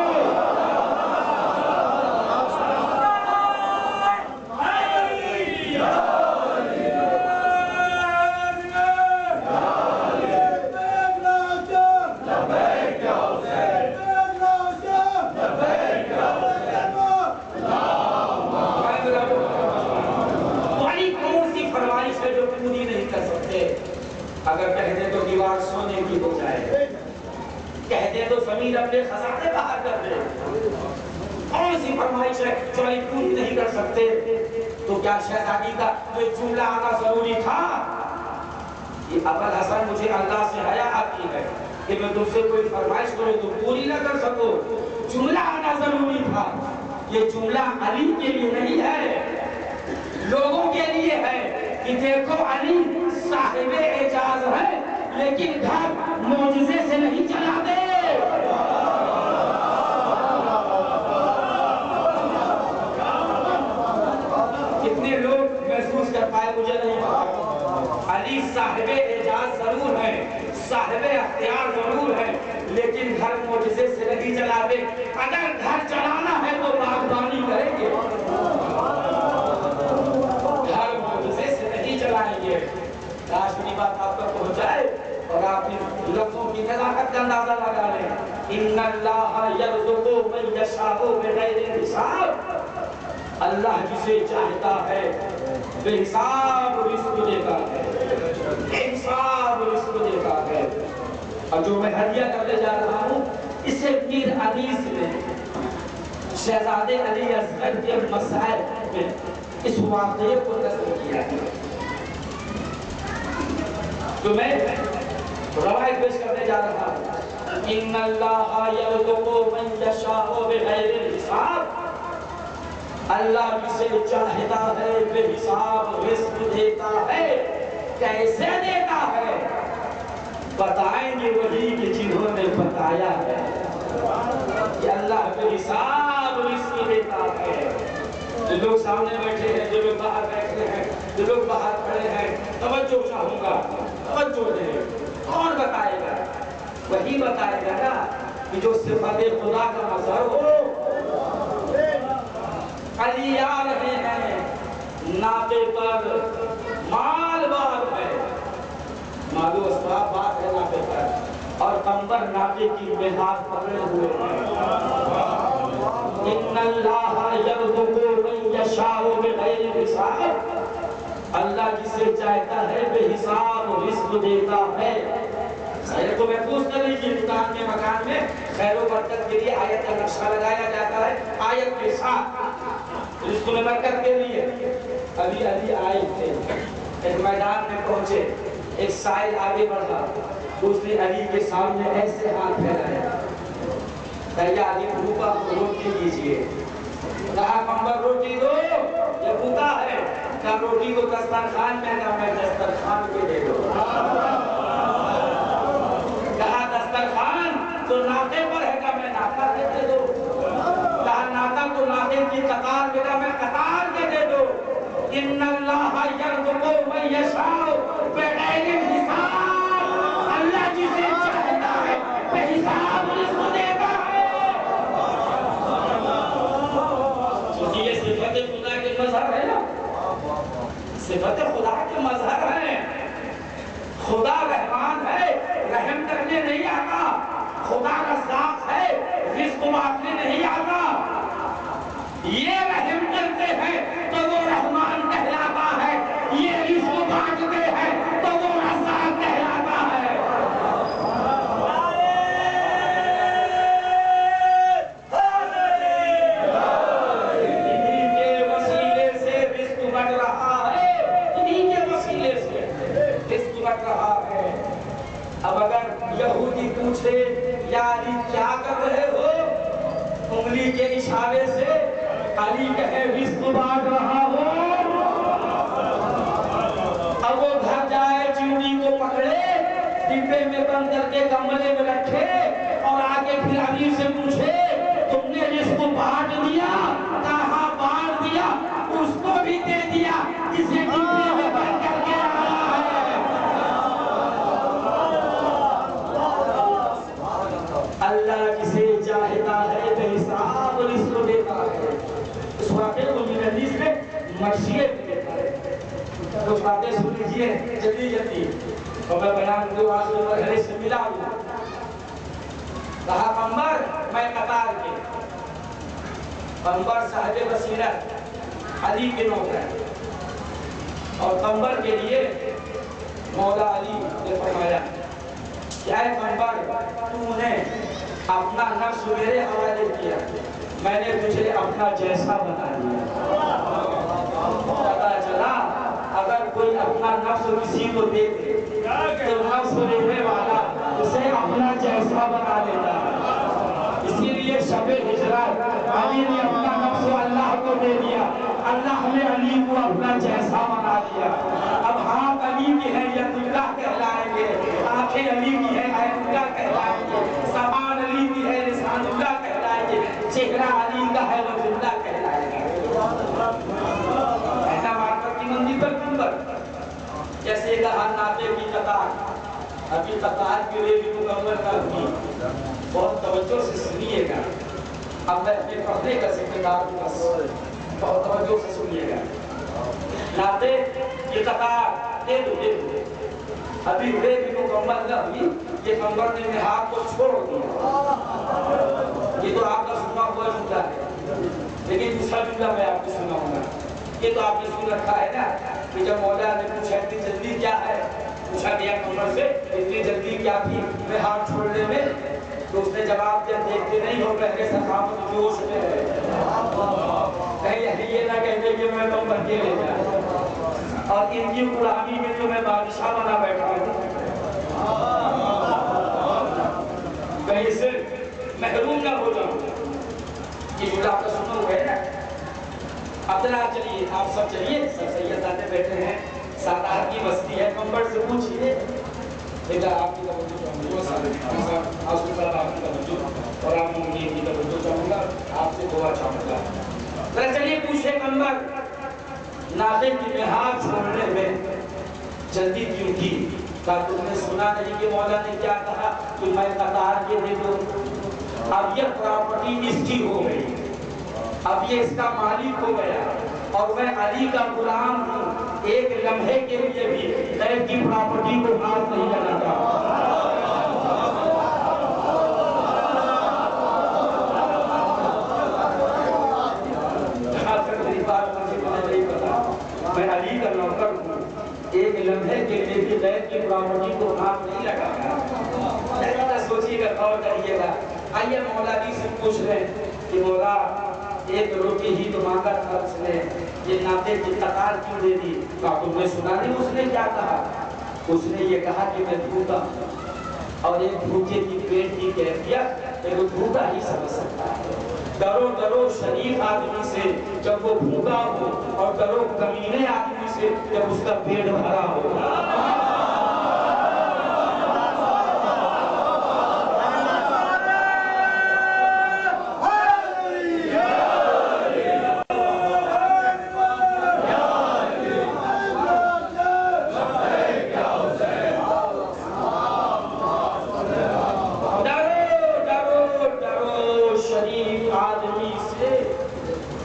اگر کہہ دے تو دیوار سونے کی ہو جائے, کہہ دے تو زمین اپنے خزانے باہر کر دے. کون سی فرمائش ہے جو علی پوری نہیں کر سکتے؟ تو کیا شہزادی کا کوئی جملہ آنا ضروری تھا کہ ابوالحسن مجھے اللہ سے حیا آتی ہے کہ میں تم سے کوئی فرمائش کروں تو پوری نہ کر سکو؟ جملہ آنا ضروری تھا. یہ جملہ علی کے لیے نہیں ہے, لوگوں کے لیے ہے کہ دیکھو علی صاحب اعجاز ہے لیکن گھر معجزے سے نہیں چلا دے. کتنے لوگ محسوس کر پائے مجھے نہیں پتا. علی صاحب اعجاز ضرور ہے, صاحب اختیار ضرور ہے, لیکن گھر معجزے سے نہیں چلا دے. اگر گھر چلانا ہے تو باغبانی کریں گے, گھر معجزے سے نہیں چلائیں گے. کاش کی بات آپ تک پہنچ جائے اور آپ ان لفظوں کی نزاکت کا اندازہ لگا لیں. ان اللہ یرزق من یشاء بغیر حساب, اللہ جسے چاہتا ہے بے حساب رزق دیتا ہے, بے حساب رزق دیتا ہے. اور جو میں ہدیہ کرنے جا رہا ہوں اسے میر انیس نے شہزادے علی اصغر کے مسائل میں اس واقعے کو نقل کیا ہے. تو میں روایت پیش کرنے جا رہا ہوں. ان اللہ یرزق من یشاء بغیر حساب, اللہ جسے چاہتا ہے بے حساب رزق دیتا ہے. کیسے دیتا ہے بتائیں گے وہی کہ جنہوں نے بتایا ہے کہ اللہ بے حساب رزق دیتا ہے۔ جو لوگ سامنے بیٹھے ہیں، جو لوگ باہر بیٹھے ہیں، جو لوگ باہر کھڑے ہیں، توجہ چاہوں گا، توجہ دیں۔ کون بتائے گا؟ وہی بتائے گا نا کہ جو صفت خدا کا مظہر ہو۔ علی آ رہے ہیں، ناطے پر مال بار ہے، مالو اسباب بات ہے ناطے پر، اور قمبر ناطے کی مہاز پکڑے ہوئے ہیں۔ ان اللہ یرزق من یشاء بغیر حساب، اللہ جسے چاہتا ہے بے حساب رزق دیتا ہے۔ خیر کو محفوظ کر لیجیے، دکان کے مکان میں خیر و برکت کے لیے آیت کا نقشہ لگایا جاتا ہے، آیت کے ساتھ رزق میں برکت کے لیے۔ ابھی آئے تھے، ایک میدان میں پہنچے، ایک سائل آگے بڑھا، دوسری علی کے سامنے ایسے ہاتھ پھیلایا، کہا علی بھوکا روٹی دیجیے۔ کہا قمبر روٹی دو، یہ بھوکا ہے۔ کہا روٹی کو دسترخوان میں، کہا میں دسترخوان پہ دے دو۔ کہا دسترخوان تو ناطے پر ہے، کہا میں ناطا کے دے دو۔ کہا ناطا تو ناطے کی قطار میں، کہا میں قطار کے دے دو۔ ان اللہ یرزق من یشاء بغیر حساب، اللہ جسے چاہتا ہے بے حساب رزق دیتا ہے۔ یہ صفت خدا کے مظہر ہے نا، صفت خدا کے مظہر ہے۔ خدا رحمان ہے، رحم کرنے نہیں آتا۔ خدا رزاق ہے، رزق بانٹنے نہیں آتا۔ یہ رحم کرتے ہیں تو وہ رحمان کہلاتا ہے، یہ رزق بانٹتے ہیں تو وہ رزاق کہلاتا ہے۔ انہی کے وسیلے سے رزق بڑھ رہا ہے، انہی کے وسیلے سے رزق بڑھ رہا ہے۔ اب اگر یہودی پوچھے یا علی کیا کر رہے ہو، انگلی کے اشارے سے علی کہے رزق بانٹ رہا ہو، اب وہ گھر جائے، چیونی کو پکڑے، ڈبے میں بند کر کے کمرے میں رکھے، اور آگے پھر علی سے پوچھے تم نے رزق بانٹ دیا؟ کہاں بانٹ دیا؟ اس کو بھی دے دیا جسے ڈبے میں بند کر کے آیا ہے۔ اللہ جسے چاہتا ہے بے حساب رزق دیتا ہے۔ اس واقعے کو میرے حدیث میں مشیت دیتا ہے۔ کچھ باتیں سن لیجئے جلدی جلدی، اور میں بیان دو آخر مرحلے سے ملا ہوں۔ کہا قمبر میں قطار کے، قمبر صاحب بصیرت علی کے نوکر، اور قمبر کے لیے مولا علی نے فرمایا کہ اے قمبر، تو نے اپنا نفس میرے حوالے کیا، میں نے تجھے اپنا جیسا بنا دیا۔ پتا چلا اگر کوئی اپنا نفس کسی کو دے دے تو نفس لینے والا اسے اپنا جیسا بنا دیتا ہے۔ اسی لیے شب ہجرت علی نے اپنا نفس اللہ کو دے دیا، اللہ نے علی کو اپنا جیسا بنا دیا۔ اب ہاتھ علی کی ہے ید اللہ کہلائیں گے، آنکھیں علی کی ہے عین اللہ کہلائیں گے، زبان علی کی ہے لسان اللہ کہلائیں گے، چہرہ علی کا ہے وجہ اللہ کہلائیں گے۔ ایسا معرفت کی مندی پر قمبر، جیسے کہا ناطے کی قطار، ابھی قطار کے لیے بھی مکمل کر دی، بہت توجہ سے سنیے گا۔ اب میں اپنے پڑھنے کا ذکر دار بس بہت توجہ سے سنیے گا۔ ناطے کی قطار دے دو دے دو، ابھی ہوئے بھی مکمل نہ ہوئی، یہ قمبر نے نہاد کو چھوڑ دیا۔ یہ تو آپ کا سنا ہوا جملہ ہے، لیکن دوسرا جملہ میں آپ کو سناؤں گا۔ یہ تو آپ نے سن رکھا ہے نا کہ جب مولا نے پوچھا اتنی جلدی کیا ہے، پوچھا گیا قمبر سے اتنی جلدی کیا تھی میں ہاتھ چھوڑنے میں، تو اس نے جواب دیا دیکھتے نہیں ہو پہلے سخاوت جوش میں ہے، کہیں یہ نہ کہتے کہ میں قمبر کے لے جا، اور ان کی غلامی میں جو میں بادشاہ بنا بیٹھا ہوں، کہیں سے محروم نہ ہو جاؤں۔ یہ جملہ آپ کا سنا ہوا ہے نا۔ اب ذرا چلیے آپ سب چلیے، سب سید آتے بیٹھے ہیں، ساتار کی بستی ہے، قمبر سے پوچھئے، لیکن آپ کی توجہ چاہوں گا، آپ کی توجہ اور آپ کی توجہ چاہوں گا۔ جنازے کی نہاد چھوڑنے میں جلدی کیوں کی؟ کہا تم نے سنا نہیں کہ مولا نے کیا کہا کہ میں قطار کے دے دو؟ اب یہ پراپرٹی اس کی ہو گئی، اب یہ اس کا مالک ہو گیا، اور میں علی کا غلام ہوں، ایک لمحے کے لیے بھی غیر کی پراپرٹی کو ہاتھ نہیں لگاتا۔ جہاں تک میری بات مجھے نہیں پتا، میں علی کا نوکر ہوں، ایک لمحے کے لیے بھی غیر کی پراپرٹی کو ہاتھ نہیں لگاتا۔ سوچیے گا، غور کریے گا۔ آئیے مولا جی سے پوچھ رہے ہیں کہ مولا ایک روٹی ہی تو مانگا تھا اس نے، یہ ناطے کی قطار کیوں دے دی؟ کہا تم نے سنا نہیں اس نے کیا کہا؟ اس نے یہ کہا کہ میں بھوکا ہوں، اور ایک بھوکے کی پیٹ کی کیفیت ایک بھوکا ہی سمجھ سکتا ہے۔ ڈرو ڈرو شریف آدمی سے جب وہ بھوکا ہو، اور ڈرو کمینے آدمی سے جب اس کا پیٹ بھرا ہو۔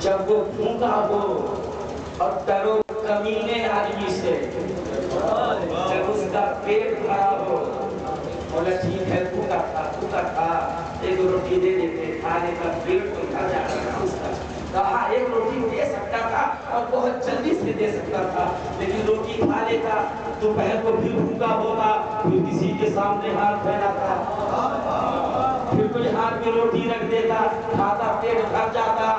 جب وہ بھوکا ہو، اور ڈرو کمینے آدمی سے جب اس کا پیٹ بھرا ہو۔ بولا ٹھیک ہے، بھوکا تھا، ایک روٹی دے دیتے، کھانے کا پیٹ تو بھر جاتا اس کا۔ کہا ایک روٹی دے سکتا تھا اور بہت جلدی سے دے سکتا تھا، لیکن روٹی کھا لیتا، دوپہر کو پھر بھوکا ہوتا، پھر کسی کے سامنے ہاتھ پھیلاتا، پھر کوئی ہاتھ میں روٹی رکھ دیتا، کھاتا، پیٹ بھر جاتا،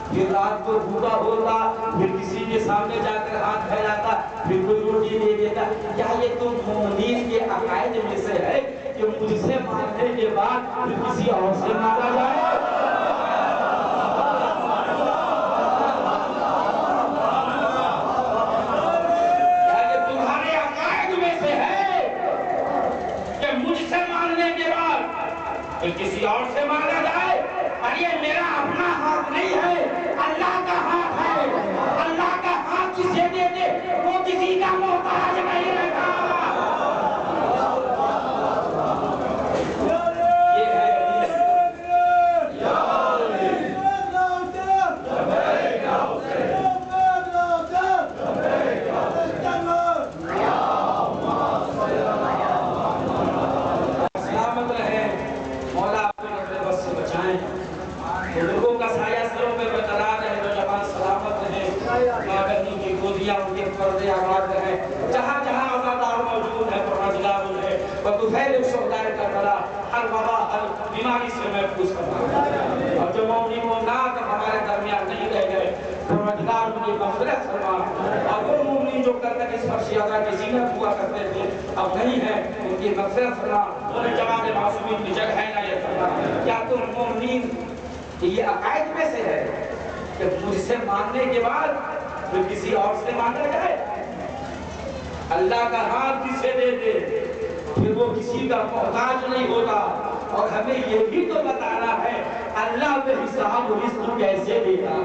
پھر رات کو بھوکا ہوتا، پھر کسی کے سامنے جا کر ہاتھ پھیلاتا، پھر کوئی روٹی دے دیتا۔ کیا یہ تم مومنین کے عقائد میں سے ہے کہ مجھ سے مانگنے کے بعد پھر کسی اور سے مانگا جائے؟ کیا یہ تمہارے عقائد میں سے ہے کہ مجھ سے مانگنے کے بعد پھر کسی اور سے مانگا جائے؟ اور یہ میرا اپنا ہاتھ نہیں ہے، اللہ کا ہاتھ ہے۔ اللہ کا ہاتھ جسے دے دے وہ کسی کا محتاج نہیں رہتا۔ یہ ہے سلامت رہے، مولا اپنے بس سے بچائیں، بزرگوں کا سایہ سروں پہ برقرار رہے، نوجوان سلامت رہے، ماں بہنوں کی گودیاں ان کے پردے آباد رہے، جہاں جہاں عزادار موجود ہے پرہیزگار رہے، وَتُفَيْلُ الشُّهَدَاءَ كَرْبَلَاءَ ہر وبا ہر بیماری سے محفوظ کرنا۔ اور جو مومنین مومنات ہمارے درمیان نہیں رہ گئے، پروردگار ان کی مغفرت فرما، اور وہ مومنین جو کل تک اس پر شہداء کی زینت ہوا کرتے تھے اب نہیں ہے، ان کی مغفرت فرما، انہیں جماعت معصومین کی جگہ عنایت فرما۔ کیا تم مومنین یہ عقائد میں سے ہے کہ مجھ سے مانگنے کے بعد پھر کسی اور سے مانگا جائے؟ اللہ کا ہاتھ جسے دے دے پھر وہ کسی کا محتاج نہیں ہوتا۔ اور ہمیں یہ بھی تو بتانا ہے اللہ بے حساب رزق کیسے دے گا۔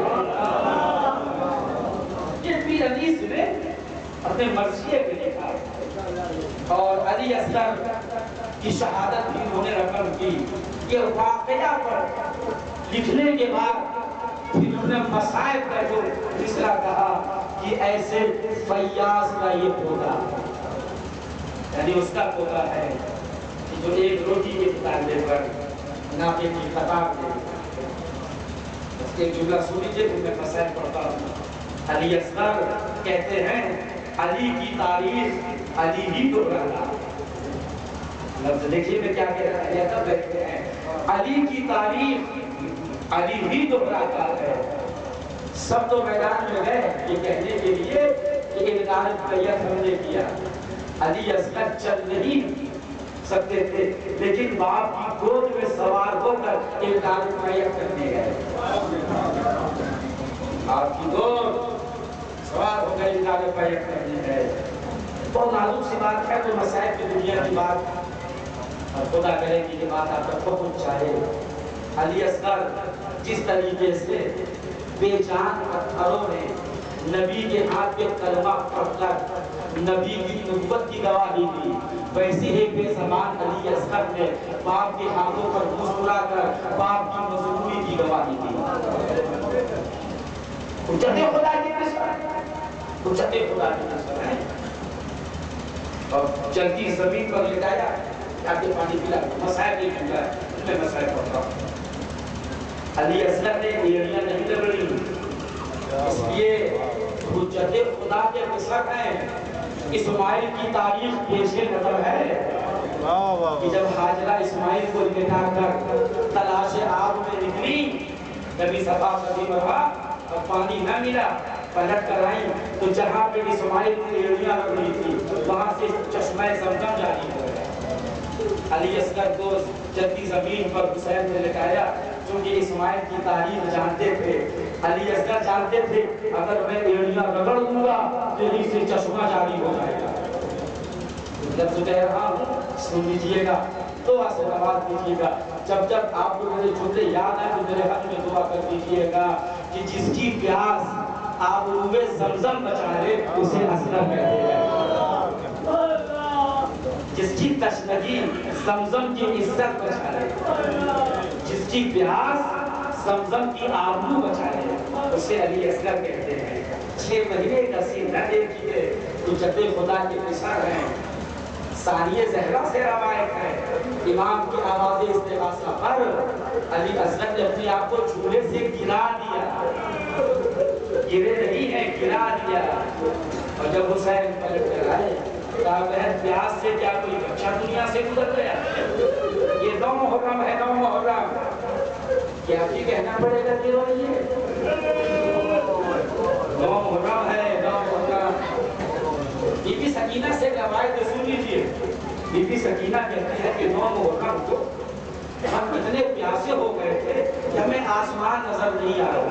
یہ پیر حدیث نے اپنے مرثیے پہ لکھا، اور علی اصغر کی شہادت بھی انہوں نے رقم کی۔ یہ واقعہ پر لکھنے کے بعد پھر انہوں نے مصائب کا جو مصرع کہا کہ ایسے فیاض کا یہ پودا، یعنی اس کا پودا ہے کہ جو ایک روٹی کے مطالبے پر ناطے کی قطار دے۔ اس کے جملہ سنیجے پھر میں مصائب پڑھتا ہوں۔ علی اصغر کہتے ہیں علی کی تعریف علی ہی تو رہا۔ لفظ دیکھیے میں کیا کہہ رہا ہے، تب بیٹھتے ہیں علی کی تعریف علی ہی تو رہا ہے۔ سب تو میدان میں گئے یہ کہنے کے لیے کہ انکار بیعت ہم نے کیا، علی اصغر چل نہیں سکتے تھے، لیکن باپ کی گود میں سوار ہو کر انکار بیعت کرنے گئے۔ باپ کی گود سوار ہو کر انکار بیعت کرنے گئے۔ بہت نازک سی بات ہے، تو مسائل کی دنیا کی بات، اور خدا کرے کہ یہ بات آپ تک پہنچ جائے۔ علی اصغر جس طریقے سے بے جان پتھروں نے نبی کے ہاتھ پہ کلمہ پڑھ کر نبی کی نبوت کی گواہی دی، ویسے ہی بے زبان علی اصغر نے باپ کے ہاتھوں پر مسکرا کر باپ کی مظلومی کی گواہی دی۔ حجت خدا کی قسم، حجت خدا کی قسم ہے۔ اور جلدی زمین پر لٹایا، تاکہ پانی پلا، مسائل نہیں پوچھا، میں مسائل پڑھتا ہوں۔ علی اصغر نے ایڑیاں نہیں رگڑی، اس لیے حجت خدا کے قسم ہے۔ اسماعیل کی تاریخ پیش نظر ہے کہ جب حاجرہ اسماعیل کو لٹا کر تلاش آب میں نکلی، نبی صفا قدیم رہا اور پانی نہ ملا، پلٹ کر آئیں تو جہاں پہ اسماعیل کی ایڑیاں رگڑی تھی وہاں سے چشمہ زمزم جاری ہو گیا۔ علی اصغر کو جلدی زمین پر حسین نے لٹایا، چونکہ اسماعیل کی تاریخ جانتے تھے، علی اصغر جانتے تھے اگر میں ایڑیاں رگڑ دوں گا تیری سے چشمہ جاری ہو جائے گا۔ لفظ کہہ رہا ہوں، سن لیجئے گا، دعا سے نواز دیجئے گا۔ جب جب آپ کو میرے جملے یاد آئے تو میرے حق میں دعا کر دیجئے گا کہ جس کی پیاس آبروئے زمزم بچائے اسے اصغر کہتے ہیں، جس کی تشنگی زمزم کی عزت بچائے، جس کی پیاس زمزم کی آبرو بچائے اسے علی اصغر کہتے ہیں۔ 6 مہینے کا سینہ دیکھیے، حجت خدا کے نثار ہیں۔ ثانیہ زہرا سے روایت ہے، امام کی آواز استغاثہ پر علی اصغر نے اپنے آپ کو جھولے سے گرا دیا، گرے نہیں ہیں، گرا دیا۔ اور جب حسین پلٹ کر آئے کہا بہن پیاس سے کیا کوئی بچہ دنیا سے گزر گیا؟ یہ 9 محرم ہے، 9 محرم، کیا آپ یہ کہنا پڑے گا کہ روئیے؟ 9 محرم ہے، 9 محرم۔ بی بی سکینہ سے روایت سن لیجیے، بی بی سکینہ کہتی ہے کہ 9 محرم کو ہم اتنے پیاسے ہو گئے تھے کہ ہمیں آسمان نظر نہیں آ رہا،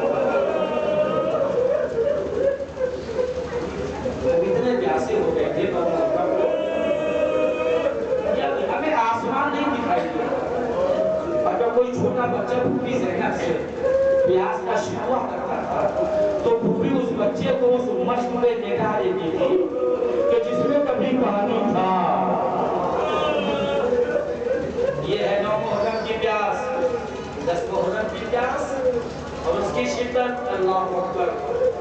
ہم اتنے پیاسے ہو گئے تھے 9 محرم کو ہمیں آسمان نہیں دکھائی دیا۔ اگر کوئی چھوٹا بچہ بھوپی زینب سے پیاس کا شکوہ کرتا تھا تو بھوپی اس بچے کو اس مشک میں لٹا دیتی تھی کہ جس میں کبھی پانی تھا۔ یہ ہے 9 محرم کی پیاس، 10 محرم کی پیاس اور اس کی شدت، اللہ اکبر۔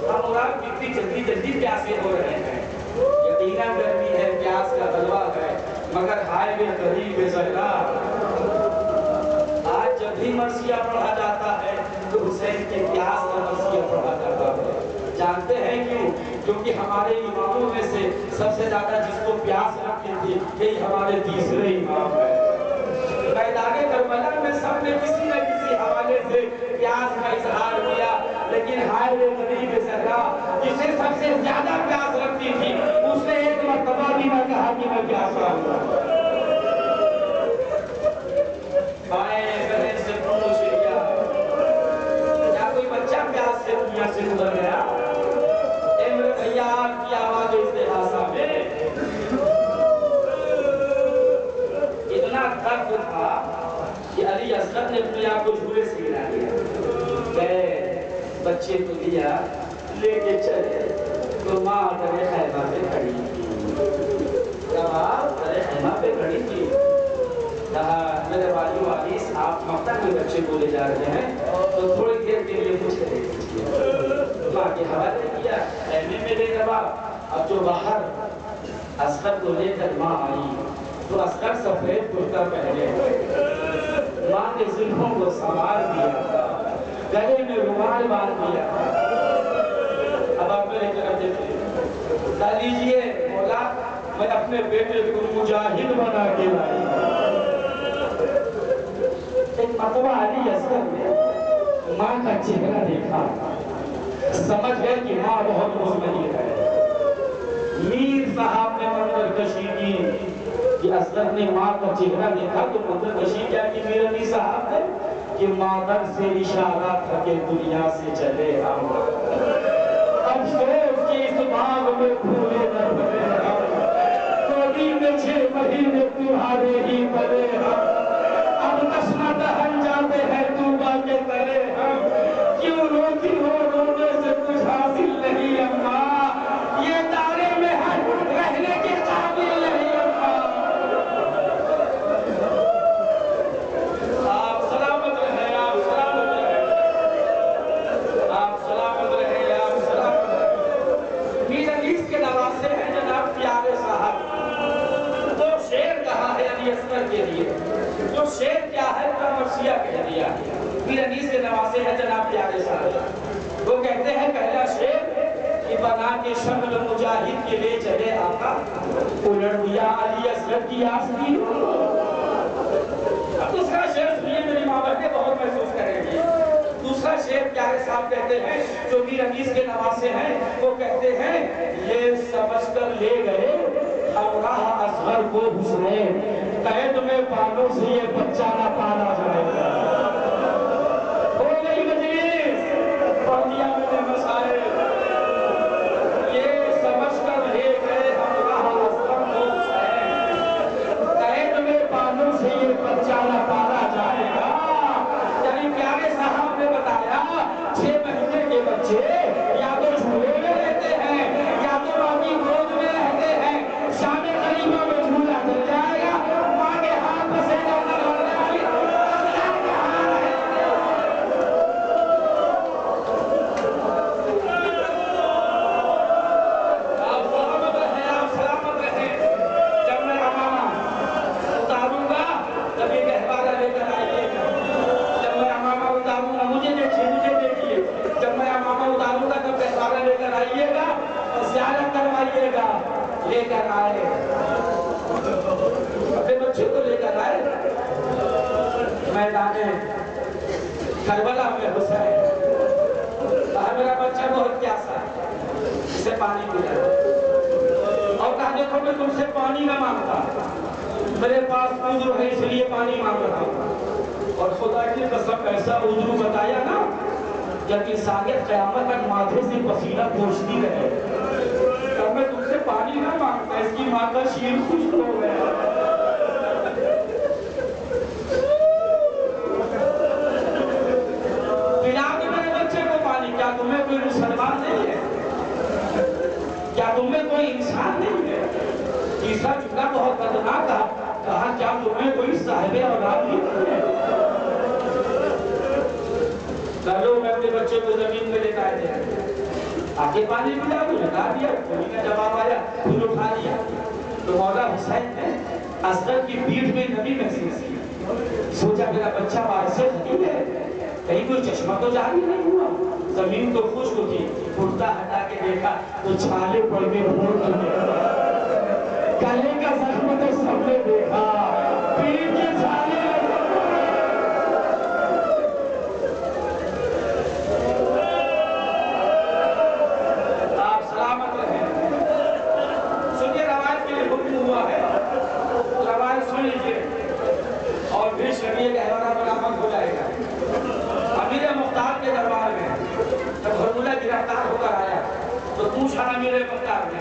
ہم اور آپ کتنی جلدی جلدی پیاسے ہو رہے ہیں، یقیناً گرمی ہے، پیاس کا غلبہ ہے، مگر ہائے بے قریب زہرا، آج جب بھی مرثیہ پڑھا جاتا ہے تو حسین کے پیاس کا مرثیہ پڑھا جاتا ہے۔ جانتے ہیں کیوں؟ کیونکہ ہمارے اماموں میں سے سب سے زیادہ جس کو پیاس لگتی تھی یہی ہمارے تیسرے امام ہیں۔ میدان کربلا میں سب نے کسی نہ کسی حوالے سے پیاس کا اظہار کیا، لیکن ہائے بے قریب زہرا جسے سب سے زیادہ پیاس لگتی تھی اس نے ایک مرتبہ بھی نہ کہا کہ میں پیاسا ہوں۔ بائیں بہن سے پوچھ لیا کیا کوئی بچہ پیاس سے دنیا سے گزر گیا؟ اے میرے بھیا آپ کی آواز استغاثہ میں اتنا درد تھا کہ علی اصغر نے اپنے آپ کو جھولے سے گرا دیا۔ بچے کو لیا، لے کے چلے تو ماں درے خیمہ پہ کھڑی تھی، جواب درے خیمہ پہ کھڑی تھی، کہا میرے والی والیس آپ مقتل میں بچے کو لے جا رہے ہیں تو تھوڑی دیر کے لیے مجھے دے دیجیے۔ ماں کے حوالے کیا، خیمے میں لے جواب۔ اب جو باہر اصغر کو لے کر ماں آئی تو اصغر سفید کرتا پہنے ہوئے، ماں کے زلفوں کو سنوار دیا، گلے میں رومال باندھ دیا۔ اب آپ میرے طرف دیکھیں، کہہ لیجئے مولا میں اپنے بیٹے کو مجاہد بنا کے لائی۔ ایک مرتبہ علی اصغر نے ماں کا چہرہ دیکھا، سمجھ گئے کہ ماں بہت مزمحل ہے۔ میر صاحب نے منظر کشی کی کہ اصغر نے ماں کا چہرہ دیکھا تو منظر کشی کیا کہ میر علی صاحب نے کہ مادر سے اشارہ تھا کہ دنیا سے چلے ہم، افسوس کہ اس باغ میں پھولے نہ بھرے ہم، کوڑی میں 6 مہینے تمہارے ہی بلے ہم، اب تشنہ دہن جاتے ہیں توبہ کے تلے ہم، کیوں روتی ہو رونے سے کچھ حاصل نہیں اماں فرماتے ہیں جناب پیارے صاحب، وہ کہتے ہیں پہلا شعر کہ بنا کے شمل مجاہد کے لے چلے آقا، الڑ دیا علی اصغر کی آستی۔ اب دوسرا شعر سنیے، میری ماں بہنیں بہت محسوس کریں گی۔ دوسرا شعر پیارے صاحب کہتے ہیں جو میر انیس کے نواسے ہیں، وہ کہتے ہیں یہ سمجھ کر لے گئے ہمراہ اصغر کو حسین، قید میں بالوں سے یہ بچہ نہ پالا جائے گا۔ ہو گئی مجلس، پڑھ دیا میں نے مسائل، یہ سمجھ کر لے گئے ہمراہ اصغر کو حسین، قید میں بالوں سے یہ بچہ نہ پالا جائے گا۔ یعنی پیارے صاحب نے بتایا 6 مہینے کے بچے یا تو جھولے میں رہتے ہیں یا تو مامی گود میں رہتے ہیں، شام قریبہ میں جھولا چل جائے گا، ماں کے ہاتھ میں سے جانا لڑ جائے گا۔ آپ سلامت رہیں، آپ سلامت رہیں۔ جب میں امامہ اتاروں گا تب یہ گہوارہ لے کر آئیے گا، جب میں امامہ اتاروں گا مجھے دیکھیے، جب میں امامہ اتاروں گا تب گہوارہ لے کر آئیے گا اور زیارت کروائیے گا، لے کر آئے اپنے بچے کو لے کر آئے میدان کربلا میں حسین، کہا میرا بچہ بہت پیاسا ہے، اسے پانی پلاؤ، اور کہا دیکھو میں تم سے پانی نہ مانگتا، میرے پاس عذر ہے اس لیے پانی مانگ رہا ہوں، اور خدا کی قسم ایسا عذر بتایا نا جب انسانیت قیامت تک ماتھے سے پسینہ پوچھتی رہے، تب میں تم سے پانی نہ مانگتا، اس کی ماں کا شیر خوش ہو گیا۔ پلا دے میرے بچے کو پانی، کیا تمہیں کوئی مسلمان نہیں ہے؟ کیا تمہیں کوئی انسان نہیں ہے؟ تیسرا جملہ بہت خطرناک تھا، کہا کیا تمہیں کوئی صاحب اولاد نہیں ہے؟ لو میں اپنے بچے کو زمین پہ لیتا ہے، آگے پانی پلا تو لگا دیا، کوئی کا جواب آیا پھر اٹھا دیا۔ تو مولا حسین نے اصغر کی پیٹھ میں نبی محسوس کی، سوچا میرا بچہ وارث خلیل ہے، کہیں کوئی چشمہ تو جاری نہیں ہوا، زمین تو خشک تھی، کرتا ہٹا کے دیکھا تو چھالے پڑ گئے پھوٹ چکے، گلے کا زخم تو سب نے دیکھا، پیٹ کے چھالے یہ گہوارہ برآمد ہو جائے گا۔ امیر مختار کے دربار میں جب حرملہ گرفتار ہو کر آیا تو پوچھا امیر مختار نے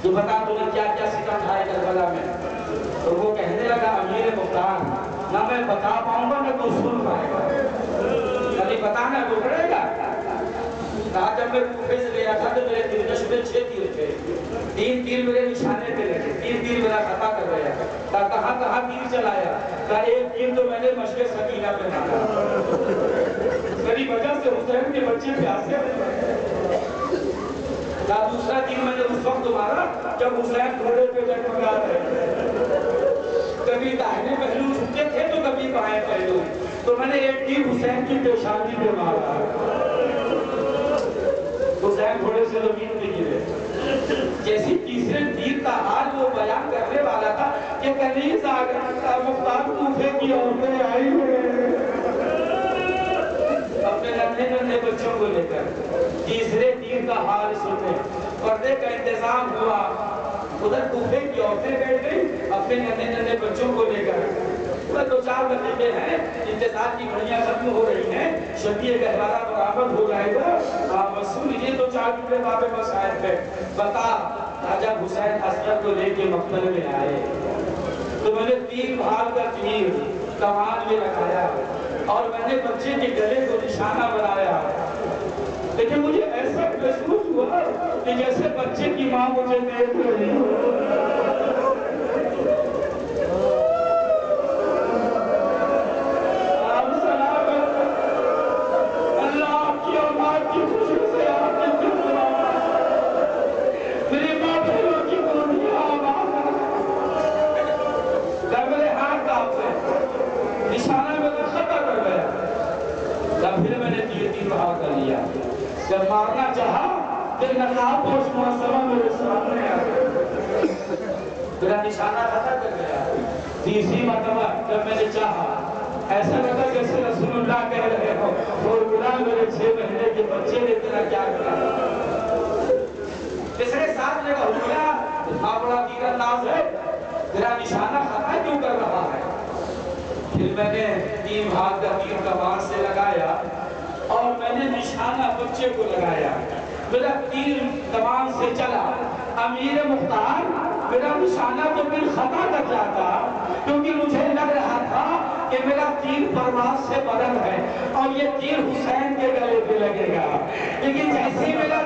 جو بتا تو نے کیا کیا ستم ڈھائے کربلا میں، تو وہ کہنے لگا امیر مختار نہ میں بتا پاؤں گا نہ تو سن پائے گا، یعنی بتانا تو پڑے گا۔ کہا جب میں کوفے سے گیا تھا تو میرے دلکش میں 6 تیر تھے، 3 تیر میرے نشانے پہ لگے، 3 تیر میرا خطا کر گیا، کہا کہاں تیر چلایا، کہا 1 تیر تو میں نے مشق سکینہ پہ مارا، میری وجہ سے حسین کے بچے پیاسے ہوئے، کہا دوسرا تیر میں نے اس وقت مارا جب حسین گھوڑے پہ جگمگا رہے، کبھی داہنے پہلو جھکتے تھے تو کبھی بائیں پہلو، تو میں نے 1 تیر حسین کی پیشانی پہ مارا، حسین گھوڑے سے زمین پہ گرے۔ جیسی تیسرے تیر کا حال وہ بیان کرنے والا تھا کہ کنیز آ گیا، مختار کوفے کی عورتیں آئی ہوئے اپنے ننھے بچوں کو لے کر، تیسرے تیر کا حال سنے، پردے کا انتظام ہوا، ادھر کوفے کی عورتیں بیٹھ گئی اپنے ننھے بچوں کو لے کر، 2-4 دقیقے ہیں، انتظار کی گھڑیاں ختم ہو رہی ہیں، شبیہ گہوارہ برآمد ہو جائے گا، آپ سن لیجیے 2-4 جملے باب مسائل پہ۔ بتا جب حسین اصغر کو لے کے مقتل میں آئے تو میں نے 3 بھال کا تیر کمان میں رکھایا اور میں نے بچے کے گلے کو نشانہ بنایا، لیکن مجھے ایسا محسوس ہوا کہ جیسے بچے کی ماں مجھے دیکھ رہی پھر میں نے تیر بہا کر لیا. جب مارنا چاہا پھر نقاب پوش محسمہ میرے سامنے آ گیا. میرا نشانہ خطا کر گیا. تیسری مرتبہ جب میں نے چاہا ایسا لگا جیسے رسول اللہ کہہ رہے ہو فورمولا میرے 6 مہینے کے بچے نے تیرا کیا کرا. تیسرے ساتھ نے کہا حجرہ اتنا بڑا تیر انداز ہے تیرا نشانہ خطا کیوں کر رہا ہے. پھر میں نے 3 ہاتھ کا تیر کمان سے لگایا اور میں نے نشانہ بچے کو لگایا. میرا تیر کمان سے چلا. امیر مختار میرا نشانہ تو بالخطا کر جاتا کیونکہ مجھے لگ رہا تھا کہ میرا تیر پرواز سے بدل ہے اور یہ تیر حسین کے گلے پہ لگے گا. لیکن جیسے میرا